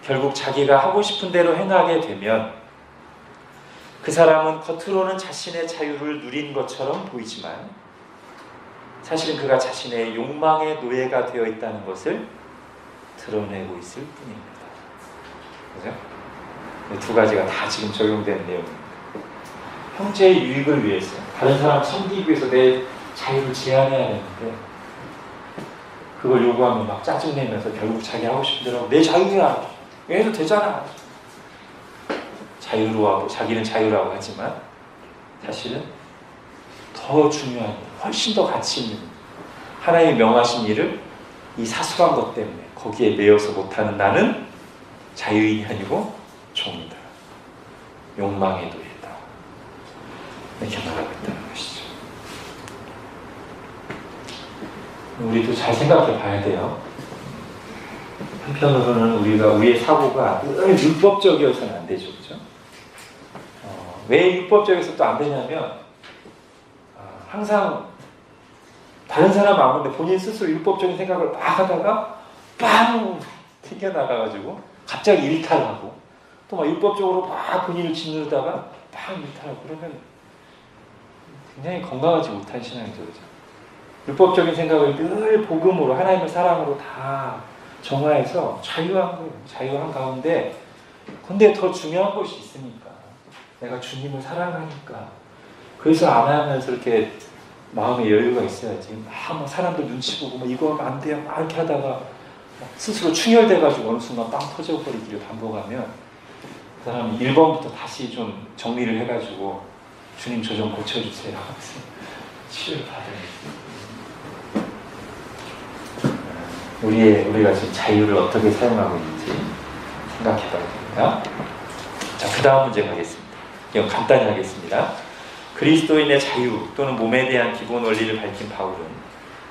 결국 자기가 하고 싶은 대로 행하게 되면 그 사람은 겉으로는 자신의 자유를 누린 것처럼 보이지만 사실은 그가 자신의 욕망의 노예가 되어 있다는 것을 드러내고 있을 뿐입니다. 그죠? 이 두 가지가 다 지금 적용되는 내용입니다. 형제의 유익을 위해서, 다른 사람 섬기기 위해서 내 자유를 제한해야 되는데 그걸 요구하면 막 짜증내면서 결국 자기 하고 싶은 대로 내 자유야, 해도 되잖아. 자유로하고 자기는 자유라고 하지만 사실은 더 중요한 일, 훨씬 더 가치 있는 하나님의 명하신 일을 이 사소한 것 때문에 거기에 매여서 못하는 나는 자유인이 아니고 종이다. 욕망의 노예다. 이렇게 말하고 있다는 것이죠. 우리도 잘 생각해 봐야 돼요. 한편으로는 우리의 사고가 늘 율법적이어서는 안 되죠. 그죠? 왜 율법적이어서 또 안 되냐면 항상 다른 사람 안 보는데 본인 스스로 율법적인 생각을 막 하다가 빵 튕겨나가가지고 갑자기 일탈하고 또 막 율법적으로 막 본인을 짓누르다가 빵 일탈하고 그러면 굉장히 건강하지 못한 신앙이죠. 그죠? 율법적인 생각을 늘 복음으로 하나님의 사랑으로 다 정화해서 자유한 거예요. 자유한 가운데 근데 더 중요한 것이 있으니까 내가 주님을 사랑하니까 그래서 안 하면서 이렇게 마음의 여유가 있어야지. 막 사람들 눈치 보고 뭐 이거 하면 안 돼요. 막 이렇게 하다가 스스로 충혈돼가지고 어느 순간 빵 터져버리기를 반복하면 그 사람이 1번부터 다시 좀 정리를 해가지고 주님 저 좀 고쳐주세요. 치료를 받아야 우리가 지금 자유를 어떻게 사용하고 있는지 생각해 봐야 됩니다. 자, 그 다음 문제 가겠습니다. 이건 간단히 하겠습니다. 그리스도인의 자유 또는 몸에 대한 기본 원리를 밝힌 바울은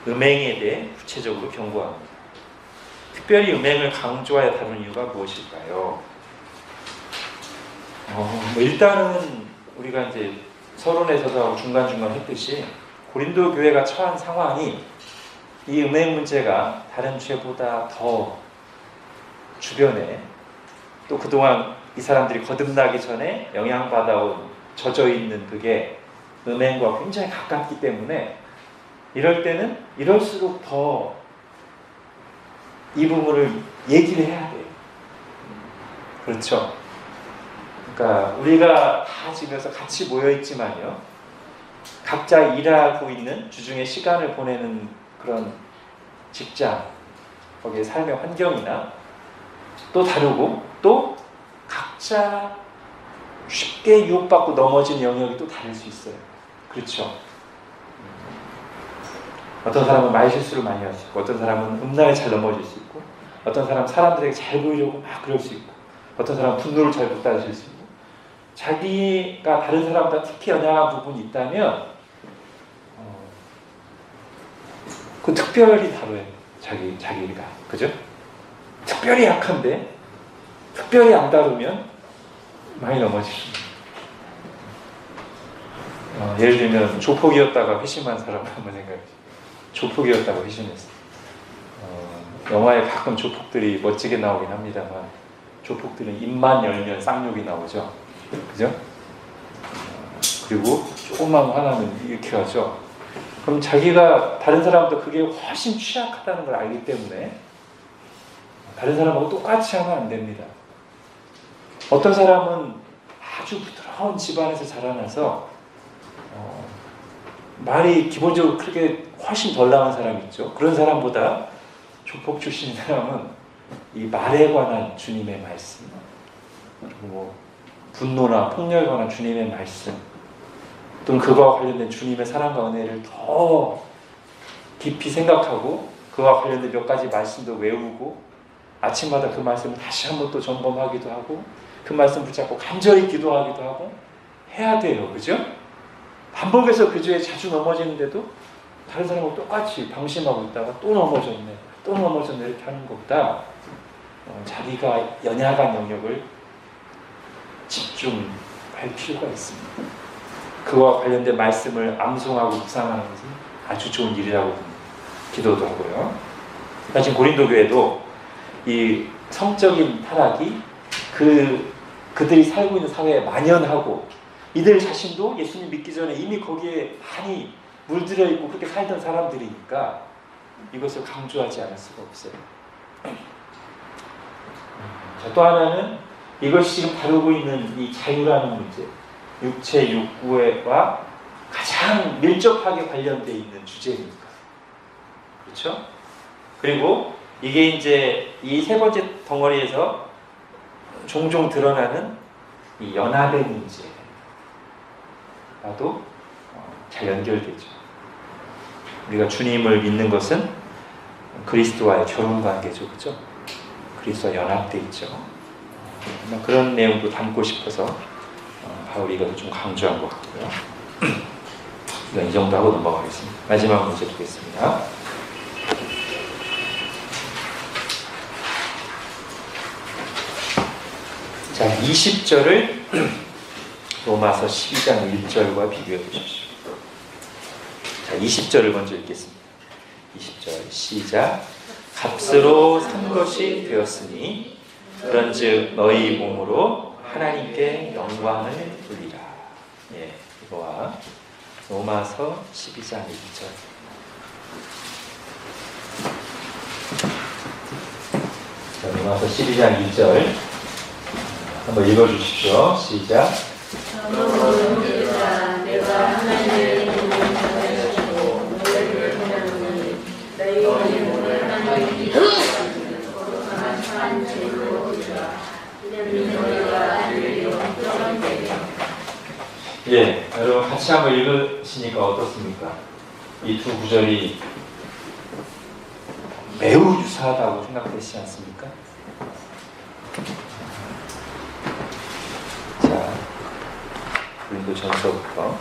음행에 대해 구체적으로 경고합니다. 특별히 음행을 강조하여 다룬 이유가 무엇일까요? 일단은 우리가 이제 서론에서도 중간중간 했듯이 고린도 교회가 처한 상황이 이 음행 문제가 다른 죄보다 더 주변에 또 그동안 이 사람들이 거듭나기 전에 영향받아온 젖어있는 그게 음행과 굉장히 가깝기 때문에 이럴 때는 이럴수록 더 이 부분을 얘기를 해야 돼요. 그렇죠? 그러니까 우리가 다 집에서 같이 모여있지만요, 각자 일하고 있는 주중에 시간을 보내는 그런 직장, 거기에 삶의 환경이나 또 다르고 또 각자 쉽게 유혹받고 넘어진 영역이 또 다를 수 있어요. 그렇죠? 어떤 사람은 말실수를 많이 할 수 있고, 어떤 사람은 음란에 잘 넘어질 수 있고, 어떤 사람은 사람들에게 잘 보이려고 막 그럴 수 있고, 어떤 사람은 분노를 잘 못 다루실 수 있고, 자기가 다른 사람보다 특히 연약한 부분이 있다면 그 특별히 다뤄요. 자기가. 그죠? 특별히 약한데 특별히 안 다루면 많이 넘어지십니다. 예를 들면 조폭이었다가 회심한 사람 한번 생각해보세요. 조폭이었다고 회심했어요. 영화에 가끔 조폭들이 멋지게 나오긴 합니다만 조폭들은 입만 열면 쌍욕이 나오죠. 그죠? 그리고 조금만 화나면 이렇게 하죠. 그럼 자기가 다른 사람보다 그게 훨씬 취약하다는 걸 알기 때문에 다른 사람하고 똑같이 하면 안 됩니다. 어떤 사람은 아주 부드러운 집안에서 자라나서 말이 기본적으로 크게 훨씬 덜 나온 사람이 있죠. 그런 사람보다 조폭 출신인 사람은 이 말에 관한 주님의 말씀, 그리고 뭐 분노나 폭력에 관한 주님의 말씀, 또는 그거와 관련된 주님의 사랑과 은혜를 더 깊이 생각하고 그와 관련된 몇 가지 말씀도 외우고 아침마다 그 말씀을 다시 한번 또 점검하기도 하고 그 말씀 붙잡고 간절히 기도하기도 하고 해야 돼요. 그죠? 반복해서 그 죄에 자주 넘어지는데도 다른 사람하고 똑같이 방심하고 있다가 또 넘어졌네, 또 넘어졌네 이렇게 하는 것보다 자기가 연약한 영역을 집중할 필요가 있습니다. 그와 관련된 말씀을 암송하고 묵상하는 것은 아주 좋은 일이라고 봅니다. 기도도 하고요. 사실 고린도 교회도 이 성적인 타락이 그들이 살고 있는 사회에 만연하고 이들 자신도 예수님 믿기 전에 이미 거기에 많이 물들어 있고 그렇게 살던 사람들이니까 이것을 강조하지 않을 수가 없어요. 자, 또 하나는 이것이 지금 다루고 있는 이 자유라는 문제, 육체 욕구와 가장 밀접하게 관련되어 있는 주제니까. 그렇죠? 그리고 이게 이제 이 세 번째 덩어리에서 종종 드러나는 이 연합의 문제와도 잘 연결되죠. 우리가 주님을 믿는 것은 그리스도와의 결혼 관계죠. 그렇죠? 그리스도와 연합되어 있죠. 그런 내용도 담고 싶어서 바울이 이것을 좀 강조한 것 같고요. 이 정도 하고 넘어가겠습니다. 마지막 문제 보겠습니다. 자, 20절을 로마서 12장 1절과 비교해 보십시오. 자, 20절을 먼저 읽겠습니다. 20절 시작. 값으로 산 것이 되었으니 그런즉 너희 몸으로 하나님께 영광을 돌리라. 예, 이거와 로마서 12장 1절. 자, 로마서 12장 1절 한번 읽어주십시오. 시작. 내가 하나님의 이름을 전하여주고 너희를 보내노니 너희 몸을 하나님께 예, 여러분 같이 한번 읽으시니까 어떻습니까? 이 두 구절이 매우 유사하다고 생각되시지 않습니까? 자, 고린도 전서부터.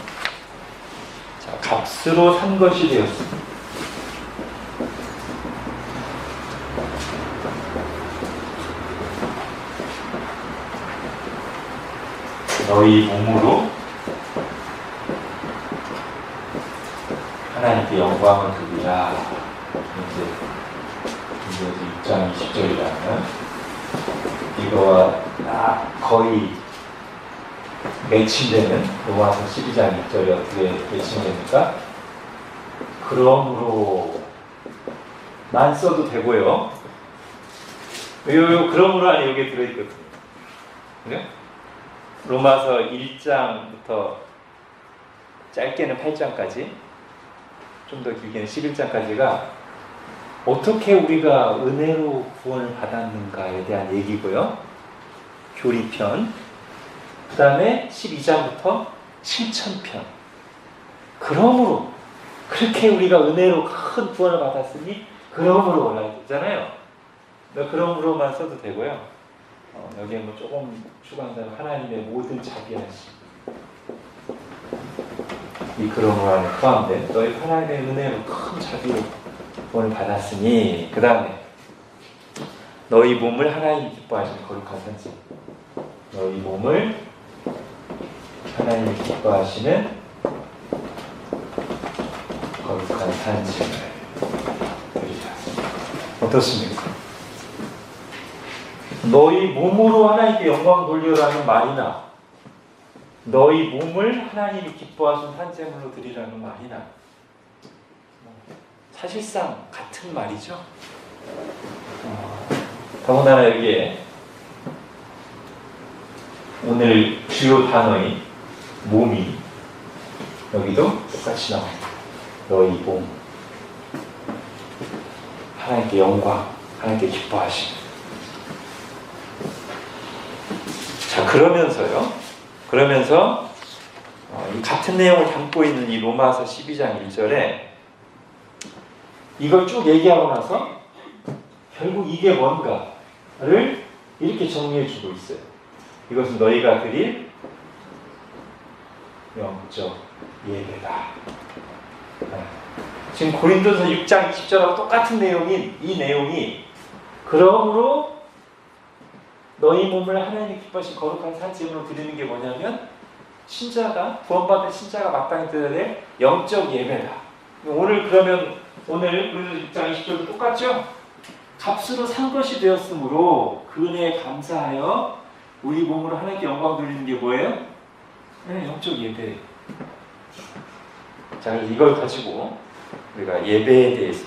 자, 값으로 산 것이 되었습니다. 너희 몸으로 하나님께 영광을 드리라. 이제 6장 20절이라면 이거와 거의 매칭되는 로마서 12장 6절이 어떻게 매칭됩니까? 그러므로 만 써도 되고요. 요 그러므로 안에 여기에 들어있거든요. 그래? 로마서 1장부터 짧게는 8장까지, 좀 더 길게는 11장까지가 어떻게 우리가 은혜로 구원을 받았는가에 대한 얘기고요. 교리편. 그 다음에 12장부터 실천편. 그러므로 그렇게 우리가 은혜로 큰 구원을 받았으니 그러므로 올라있잖아요. 그러므로만 써도 되고요. 여기에 뭐 조금 추가한다면 하나님의 모든 자비하심, 이 그러므로 안에 포함된 너희 하나님의 은혜로 큰 자비로 구원을 받았으니, 그 다음에 너희 몸을 하나님이 기뻐하시는 거룩한 산지, 너희 몸을 하나님이 기뻐하시는 거룩한 산지를 드리자. 어떻습니까? 너희 몸으로 하나님께 영광 돌리라는 말이나 너희 몸을 하나님이 기뻐하시는 산제물로 드리라는 말이나 사실상 같은 말이죠. 더군다나 여기에 오늘 주요 단어인 몸이 여기도 똑같이 나옵니다. 너희 몸, 하나님께 영광, 하나님께 기뻐하시는. 자, 그러면서 이 같은 내용을 담고 있는 이 로마서 12장 1절에 이걸 쭉 얘기하고 나서 결국 이게 뭔가를 이렇게 정리해 주고 있어요. 이것은 너희가 드릴 영적 예배다. 지금 고린도서 6장 20절하고 똑같은 내용인 이 내용이, 그러므로 너희 몸을 하나님의 기뻐하신 거룩한 산제물로 드리는 게 뭐냐면, 신자가, 구원받은 신자가 마땅히 드려야 될 영적 예배다. 오늘 그러면 오늘 고린도서 6장 20절도 똑같죠? 값으로 산 것이 되었으므로 그 은혜에 감사하여 우리 몸으로 하나님께 영광 돌리는 게 뭐예요? 네, 영적 예배. 자, 그래서 이걸 가지고 우리가 예배에 대해서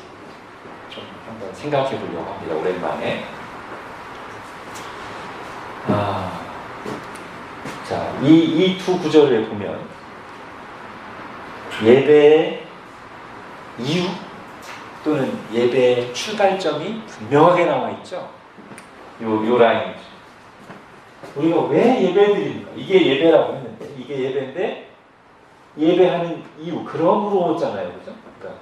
좀 한번 생각해 보려고 합니다. 오랜만에. 자, 이 두 구절을 보면 예배의 이유 또는 예배의 출발점이 분명하게 나와 있죠. 요 라인이죠. 우리가 왜 예배드립니까? 이게 예배라고 했는데, 이게 예배인데 예배하는 이유, 그러므로잖아요, 그죠? 그러니까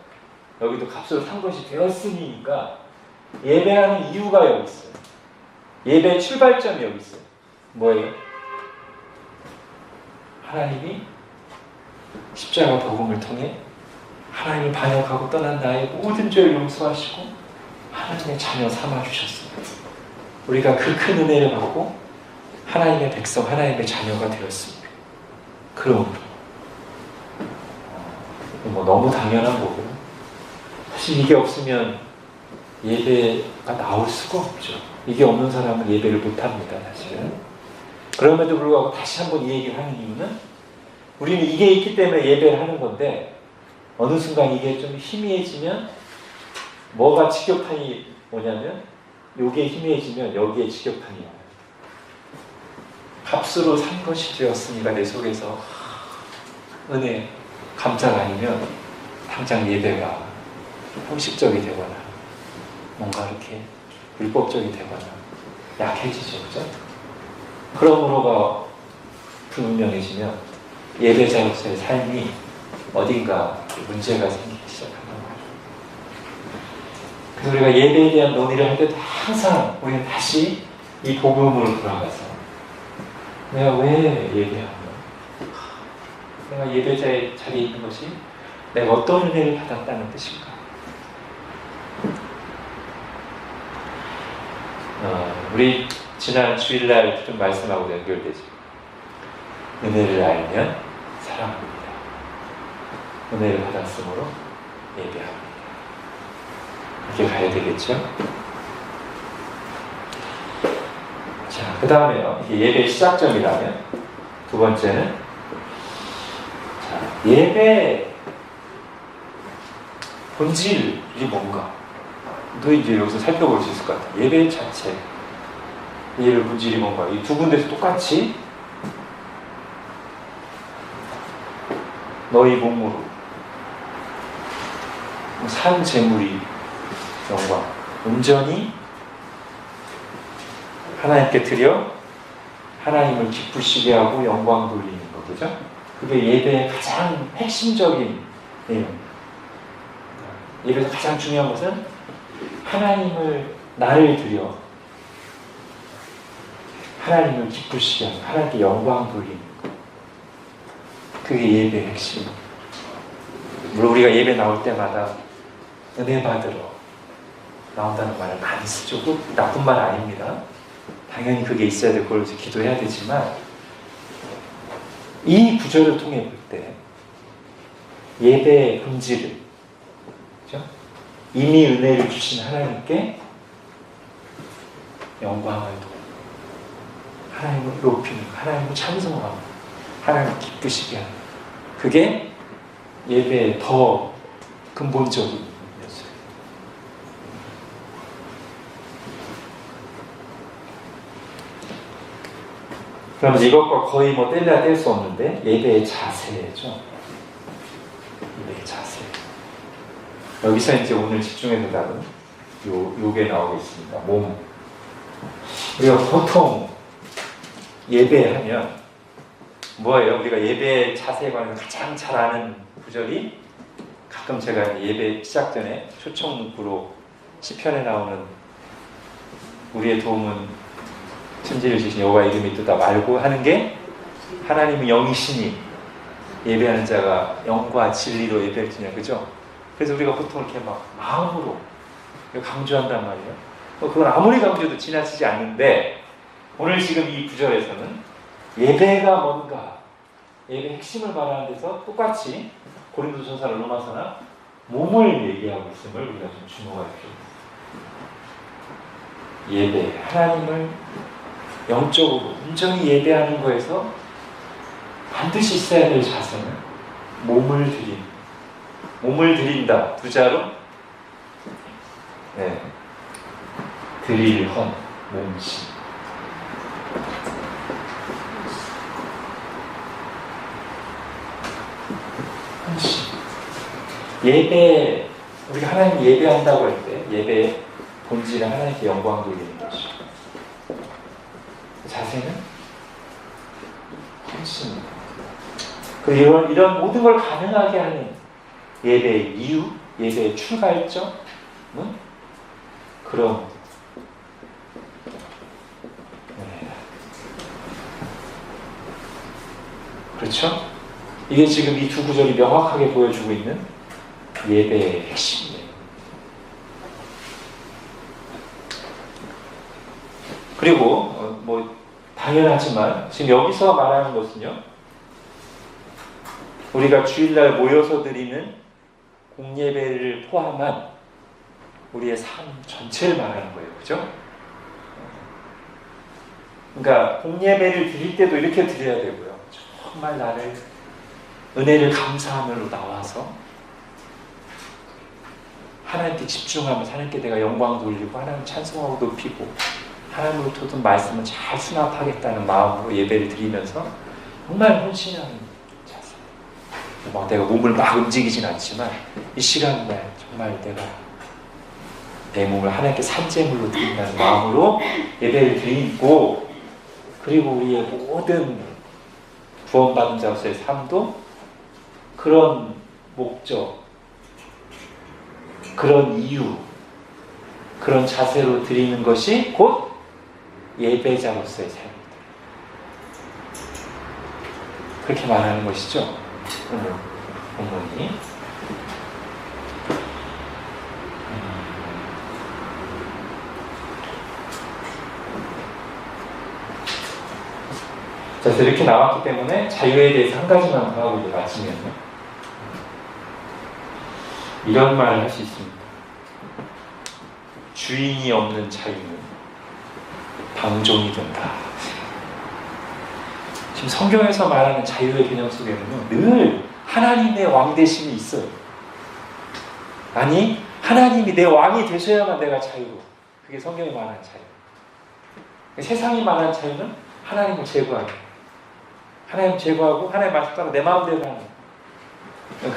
여기도 값으로 산 것이 되었으니까 예배하는 이유가 여기 있어요. 예배의 출발점이 여기 있어요. 뭐예요? 하나님이 십자가 복음을 통해 하나님을 반역하고 떠난 나의 모든 죄를 용서하시고 하나님의 자녀 삼아주셨습니다. 우리가 그 큰 은혜를 받고 하나님의 백성, 하나님의 자녀가 되었습니다. 그럼 뭐 너무 당연한 거고요. 사실 이게 없으면 예배가 나올 수가 없죠. 이게 없는 사람은 예배를 못합니다, 사실은. 그럼에도 불구하고 다시 한번 이 얘기를 하는 이유는 우리는 이게 있기 때문에 예배를 하는 건데, 어느 순간 이게 좀 희미해지면 뭐가 직격탄이 오냐면, 요게 희미해지면 여기에 직격탄이 와요. 값으로 산 것이 되었으니까 내 속에서 은혜, 감사가 아니면 당장 예배가 형식적이 되거나 뭔가 이렇게 율법적이 되거나 약해지죠, 그죠? 그러므로가 불분명해지면 예배자로서의 삶이 어딘가 문제가 생기기 시작한단 말이에요. 그래서 우리가 예배에 대한 논의를 할 때도 항상 우리는 다시 이 복음으로 돌아가서 내가 왜 예배하며, 내가 예배자의 자리에 있는 것이 내가 어떤 은혜를 받았다는 뜻인가. 우리 지난 주일날 좀 말씀하고 연결되죠. 은혜를 알면 사랑합니다. 은혜를 받았으므로 예배합니다. 이렇게 가야 되겠죠? 자, 그 다음에요. 이게 예배의 시작점이라면 두 번째는 자, 예배 본질이 뭔가 또 이제 여기서 살펴볼 수 있을 것 같아요. 예배 자체, 예배 본질이 뭔가 이 두 군데서 똑같이 너희 몸으로 산 제물이 영광 온전히 하나님께 드려 하나님을 기쁘시게 하고 영광 돌리는 거, 그죠? 그게 예배의 가장 핵심적인 내용입니다. 예배에서 가장 중요한 것은 하나님을 나를 드려 하나님을 기쁘시게 하고 하나님께 영광 돌리는 것. 그게 예배의 핵심. 물론 우리가 예배 나올 때마다 은혜 받으러 나온다는 말을 많이 쓰죠. 꼭 나쁜 말 아닙니다. 당연히 그게 있어야 될 걸 기도해야 되지만 이 구절을 통해 볼 때 예배의 본질을, 그렇죠? 이미 은혜를 주신 하나님께 영광을 돌리고 하나님을 높이는, 하나님을 찬송하고 하나님을 기쁘시게 하는, 그게 예배의 더 근본적인 요소예요. 그럼 이것과 거의 뭐 뗄래야 뗄 수 없는데 예배의 자세죠. 예배의 자세. 여기서 이제 오늘 집중해서 다룬 요게 나오고 있습니다. 몸. 우리가 보통 예배하면 뭐예요? 우리가 예배 자세에 관해서 가장 잘 아는 구절이, 가끔 제가 예배 시작 전에 초청 문구로 시편에 나오는 우리의 도움은 천지를 지신 여호와 이름이 뜨다 말고 하는 게, 하나님은 영이시니 예배하는 자가 영과 진리로 예배를 드냐, 그죠? 그래서 우리가 보통 이렇게 막 마음으로 강조한단 말이에요. 그건 아무리 강조도 지나치지 않는데, 오늘 지금 이 구절에서는 예배가 뭔가, 예배 핵심을 말하는 데서 똑같이 고린도전서나 로마서나 몸을 얘기하고 있음을 우리가 좀 주목할 필요가 있습니다. 예배, 하나님을 영적으로 온전히 예배하는 거에서 반드시 있어야 될 자세는 몸을 드린다. 몸을 드린다. 두 자로 드릴 헌, 몸신. 헌신. 예배, 우리가 하나님 예배한다고 할 때 예배의 본질은 하나님께 영광 돌리는 것이죠. 자세는 헌신입니다. 그리고 이런 모든 걸 가능하게 하는 예배의 이유, 예배의 출발점은 그런 그렇죠? 이게 지금 이 두 구절이 명확하게 보여주고 있는 예배의 핵심이에요. 그리고 뭐 당연하지만 지금 여기서 말하는 것은요, 우리가 주일날 모여서 드리는 공예배를 포함한 우리의 삶 전체를 말하는 거예요. 그죠? 그러니까 공예배를 드릴 때도 이렇게 드려야 되고요. 정말 나를 은혜를 감사함으로 나와서 하나님께 집중하면서 하나님께 내가 영광 돌리고 하나님 찬송하고 높이고 하나님으로부터 얻은 말씀을 잘 수납하겠다는 마음으로 예배를 드리면서 정말 헌신하는 자세. 막 내가 몸을 막 움직이진 않지만 이 시간에 정말 내가 내 몸을 하나님께 산제물로 드린다는 마음으로 예배를 드리고, 그리고 우리의 모든 구원받은 자로서의 삶도 그런 목적, 그런 이유, 그런 자세로 드리는 것이 곧 예배자로서의 삶입니다. 그렇게 말하는 것이죠. 오늘 본문이. 자, 이렇게 나왔기 때문에 자유에 대해서 한 가지만 더 하고 이제 마치면요. 이런 말을 할 수 있습니다. 주인이 없는 자유는 방종이 된다. 지금 성경에서 말하는 자유의 개념 속에는 늘 하나님의 왕 되심이 있어요. 아니, 하나님이 내 왕이 되셔야만 내가 자유로워. 그게 성경이 말하는 자유. 세상이 말하는 자유는 하나님을 제거하고, 하나님 제거하고 하나님 말씀 따라 내 마음대로 하는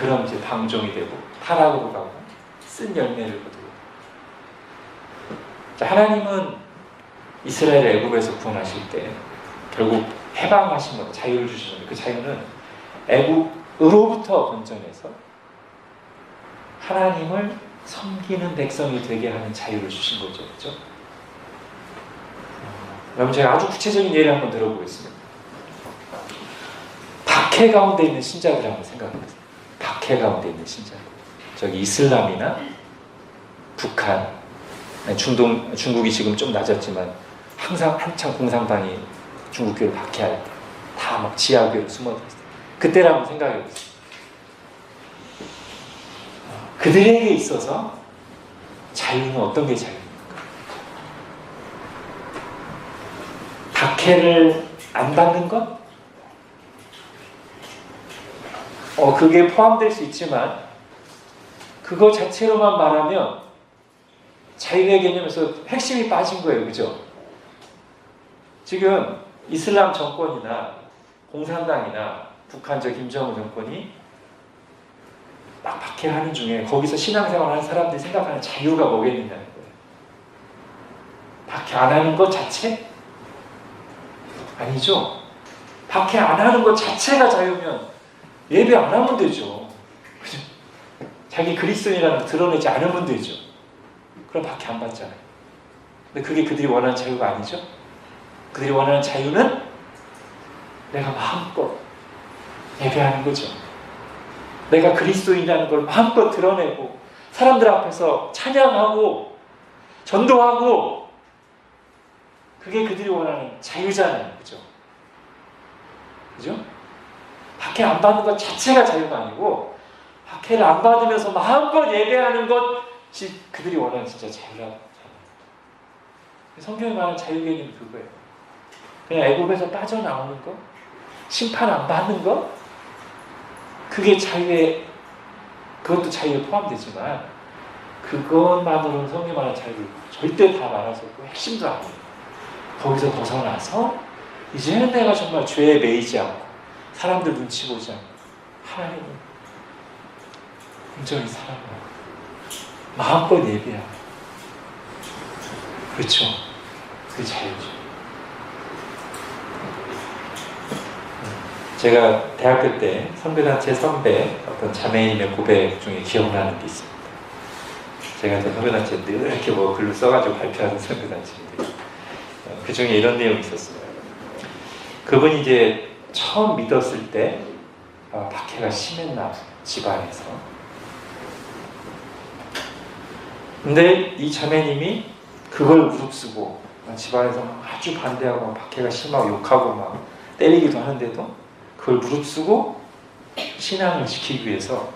그런 이제 방종이 되고 타락으로 가고 쓴 열매를 거두고. 자, 하나님은 이스라엘을 애굽에서 구원하실 때 결국 해방하신 것, 자유를 주시는데 그 자유는 애굽으로부터 건져내서 하나님을 섬기는 백성이 되게 하는 자유를 주신 거죠. 그렇죠? 여러분, 제가 아주 구체적인 예를 한번 들어보겠습니다. 박해 가운데 있는 신자들 한번 생각해보세요. 박해 가운데 있는 신자들. 저기 이슬람이나 북한, 중국이 지금 좀 낮았지만 항상 한창 공산당이 중국교를 박해할 때 다 막 지하교로 숨어들었을 때 그때를 한번 생각해보세요. 그들에게 있어서 자유는 어떤 게 자유입니까? 박해를 안 받는 것? 그게 포함될 수 있지만 그거 자체로만 말하면 자유의 개념에서 핵심이 빠진 거예요. 그죠? 지금 이슬람 정권이나 공산당이나 북한 저 김정은 정권이 막 박해하는 중에 거기서 신앙생활하는 사람들이 생각하는 자유가 뭐겠느냐는 거예요. 박해 안 하는 것 자체? 아니죠. 박해 안 하는 것 자체가 자유면 예배 안 하면 되죠. 그죠? 자기 그리스도인이라는 걸 드러내지 않으면 되죠. 그럼 박해 안 받잖아요. 근데 그게 그들이 원하는 자유가 아니죠. 그들이 원하는 자유는 내가 마음껏 예배하는 거죠. 내가 그리스도인이라는 걸 마음껏 드러내고 사람들 앞에서 찬양하고 전도하고 그게 그들이 원하는 자유잖아요. 그죠? 그죠? 박해 안 받는 것 자체가 자유가 아니고 박해를 안 받으면서 마음껏 예배하는 것이 그들이 원하는 진짜 자유라고. 성경이 말하는 자유 개념이 그거예요. 그냥 애굽에서 빠져나오는 거, 심판 안 받는 거, 그게 자유에, 그것도 자유에 포함되지만 그것만으로는 성경이 말하는 자유를 절대 다 말할 수 없고 핵심도 아니에요. 거기서 벗어나서 이제는 내가 정말 죄에 매이지 않고 사람들 눈치 보지 않고 하나님을 온전히 사랑하고 마음껏 예배하고, 그렇죠? 그게 자유죠. 제가 대학교 때 선배단체 선배 어떤 자매님의 고백 중에 기억나는 게 있습니다. 제가 선배단체 늘 이렇게 뭐 글로 써가지고 발표하는 선배단체인데 그 중에 이런 내용이 있었어요. 그분이 이제 처음 믿었을 때 박해가 심했나 집안에서. 근데 이 자매님이 그걸 무릅쓰고 집안에서 아주 반대하고 박해가 심하고 욕하고 막 때리기도 하는데도 그걸 무릅쓰고 신앙을 지키기 위해서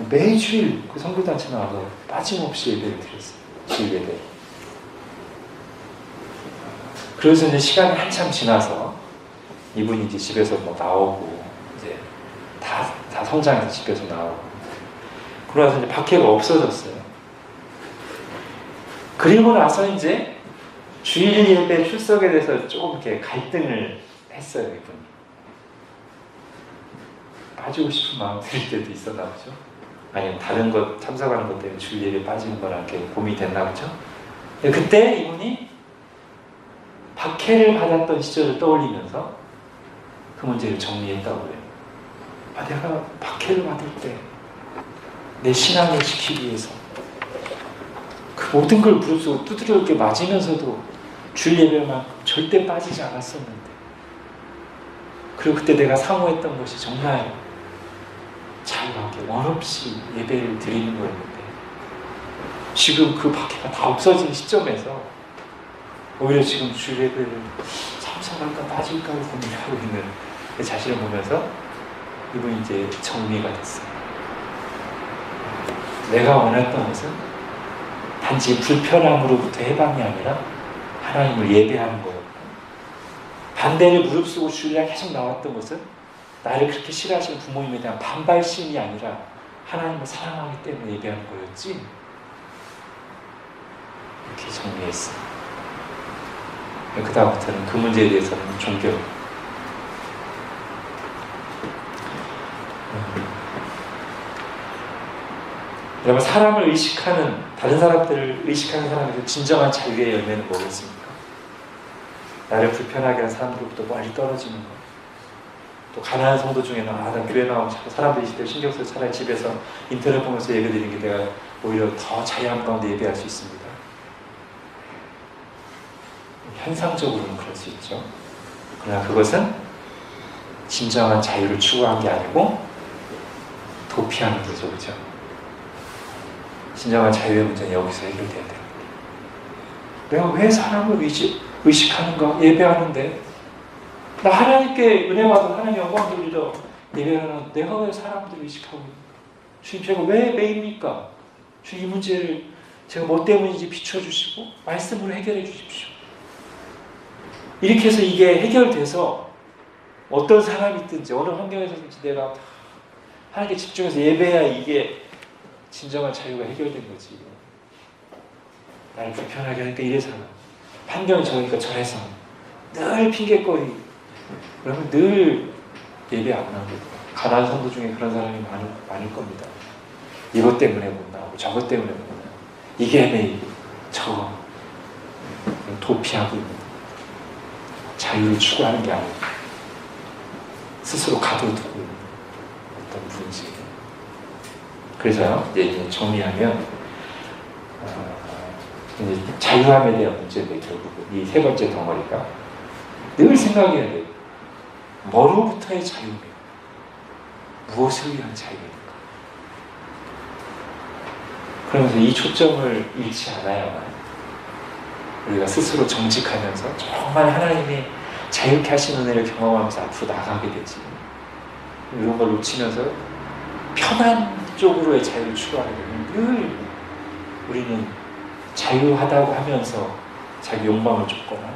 매주일 그 선교단체 나와서 빠짐없이 예배를 드렸어요. 주일 예배. 그래서 이제 시간이 한참 지나서 이분이 이제 집에서 뭐 나오고 이제 다 성장해서 집에서 나오고 그러고 나서 이제 박해가 없어졌어요. 그리고 나서 이제 주일 예배 출석에 대해서 조금 이렇게 갈등을 했어요. 이분이. 빠지고 싶은 마음 들 때도 있었나 보죠. 아니면 다른 것 참석하는 것 때문에 주일 예배 빠지는 거랑 이렇게 고민이 됐나 보죠. 그때 이분이 박해를 받았던 시절을 떠올리면서 그 문제를 정리했다고 해요. 내가 박해를 받을 때 내 신앙을 지키기 위해서 그 모든 걸 무릅쓰고 두드려 이렇게 맞으면서도 주일 예배만큼 절대 빠지지 않았었는데, 그리고 그때 내가 사모했던 것이 정말 자유하게 원 없이 예배를 드리는 거였는데, 지금 그 박해가 다 없어진 시점에서 오히려 지금 주일 예배를 참석할까 빠질까 고민하고 있는 내 자신을 보면서 이분이 이제 정리가 됐어요. 내가 원했던 것은 단지 불편함으로부터 해방이 아니라 하나님을 예배하는 거였고, 반대를 무릅쓰고 주일날 계속 나왔던 것은 나를 그렇게 싫어하시는 부모님에 대한 반발심이 아니라 하나님을 사랑하기 때문에 예배하는 거였지. 이렇게 정리했어요. 그 다음부터는 그 문제에 대해서는 존경. 여러분, 사람을 의식하는, 다른 사람들을 의식하는 사람에서 진정한 자유의 열매는 뭐겠습니까? 나를 불편하게 하는 사람들로부터 멀리 떨어지는 것. 또 가난한 성도 중에는 나 교회 나오면 자꾸 사람들이 있을 때 신경 써서 차라리 집에서 인터넷 보면서 예배 드리는 게 내가 오히려 더 자유함 가운데 예배할 수 있습니다. 현상적으로는 그럴 수 있죠. 그러나 그것은 진정한 자유를 추구한 게 아니고 도피하는 거죠. 그렇죠? 진정한 자유의 문제는 여기서 해결돼야 됩니다. 내가 왜 사람을 의식하는가? 예배하는데 나 하나님께 은혜 받아 하나님 영광 돌리러 예배하는, 내가 왜 사람들을 의식하고 있는가? 주님, 제가 왜 매입니까? 주님, 이 문제를 제가 뭐 때문인지 비춰주시고 말씀으로 해결해 주십시오. 이렇게 해서 이게 해결돼서 어떤 사람이 있든지 어느 환경에서든지 내가 하나님께 집중해서 예배해야 이게 진정한 자유가 해결된 거지. 나를 불편하게 하니까 이래서, 환경이 저니까 저래서, 늘 핑계거리, 그러면 늘 예배 안 나오고, 가난한 성도 중에 그런 사람이 많을 겁니다. 이것 때문에 못 나오고 저것 때문에 못 나오고, 이게 매일 저거 도피하고 있는, 자유를 추구하는 게 아니고 스스로 가둬두고 있는 어떤 분이지. 그래서요, 이제 정리하면 이제 자유함에 대한 문제인데, 결국은 이 세 번째 덩어리가 늘 생각해야 돼요. 뭐로부터의 자유며 무엇을 위한 자유입니까? 그러면서 이 초점을 잃지 않아야만 우리가 스스로 정직하면서 정말 하나님이 자유케 하신 은혜를 경험하면서 앞으로 나가게 되지. 이런 걸 놓치면서 편한 쪽으로의 자유를 추구하게 되면 늘 우리는 자유하다고 하면서 자기 욕망을 쫓거나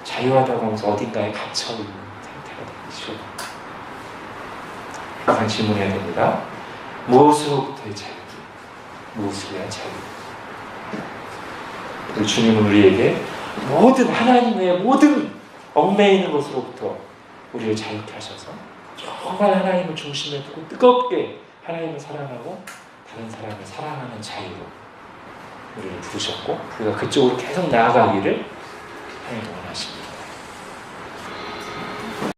자유하다고 하면서 어딘가에 갇혀있는 상태가 되기 쉬워요. 항상 질문해야 됩니다. 무엇으로부터의 자유? 무엇을 위한 자유? 우리 주님은 우리에게 모든, 하나님의 모든 얽매여 있는 것으로부터 우리를 자유케 하셔서 정말 하나님을 중심에 두고 뜨겁게 하나님을 사랑하고 다른 사람을 사랑하는 자유로 우리를 부르셨고, 우리가 그쪽으로 계속 나아가기를 하나님 원하십니다.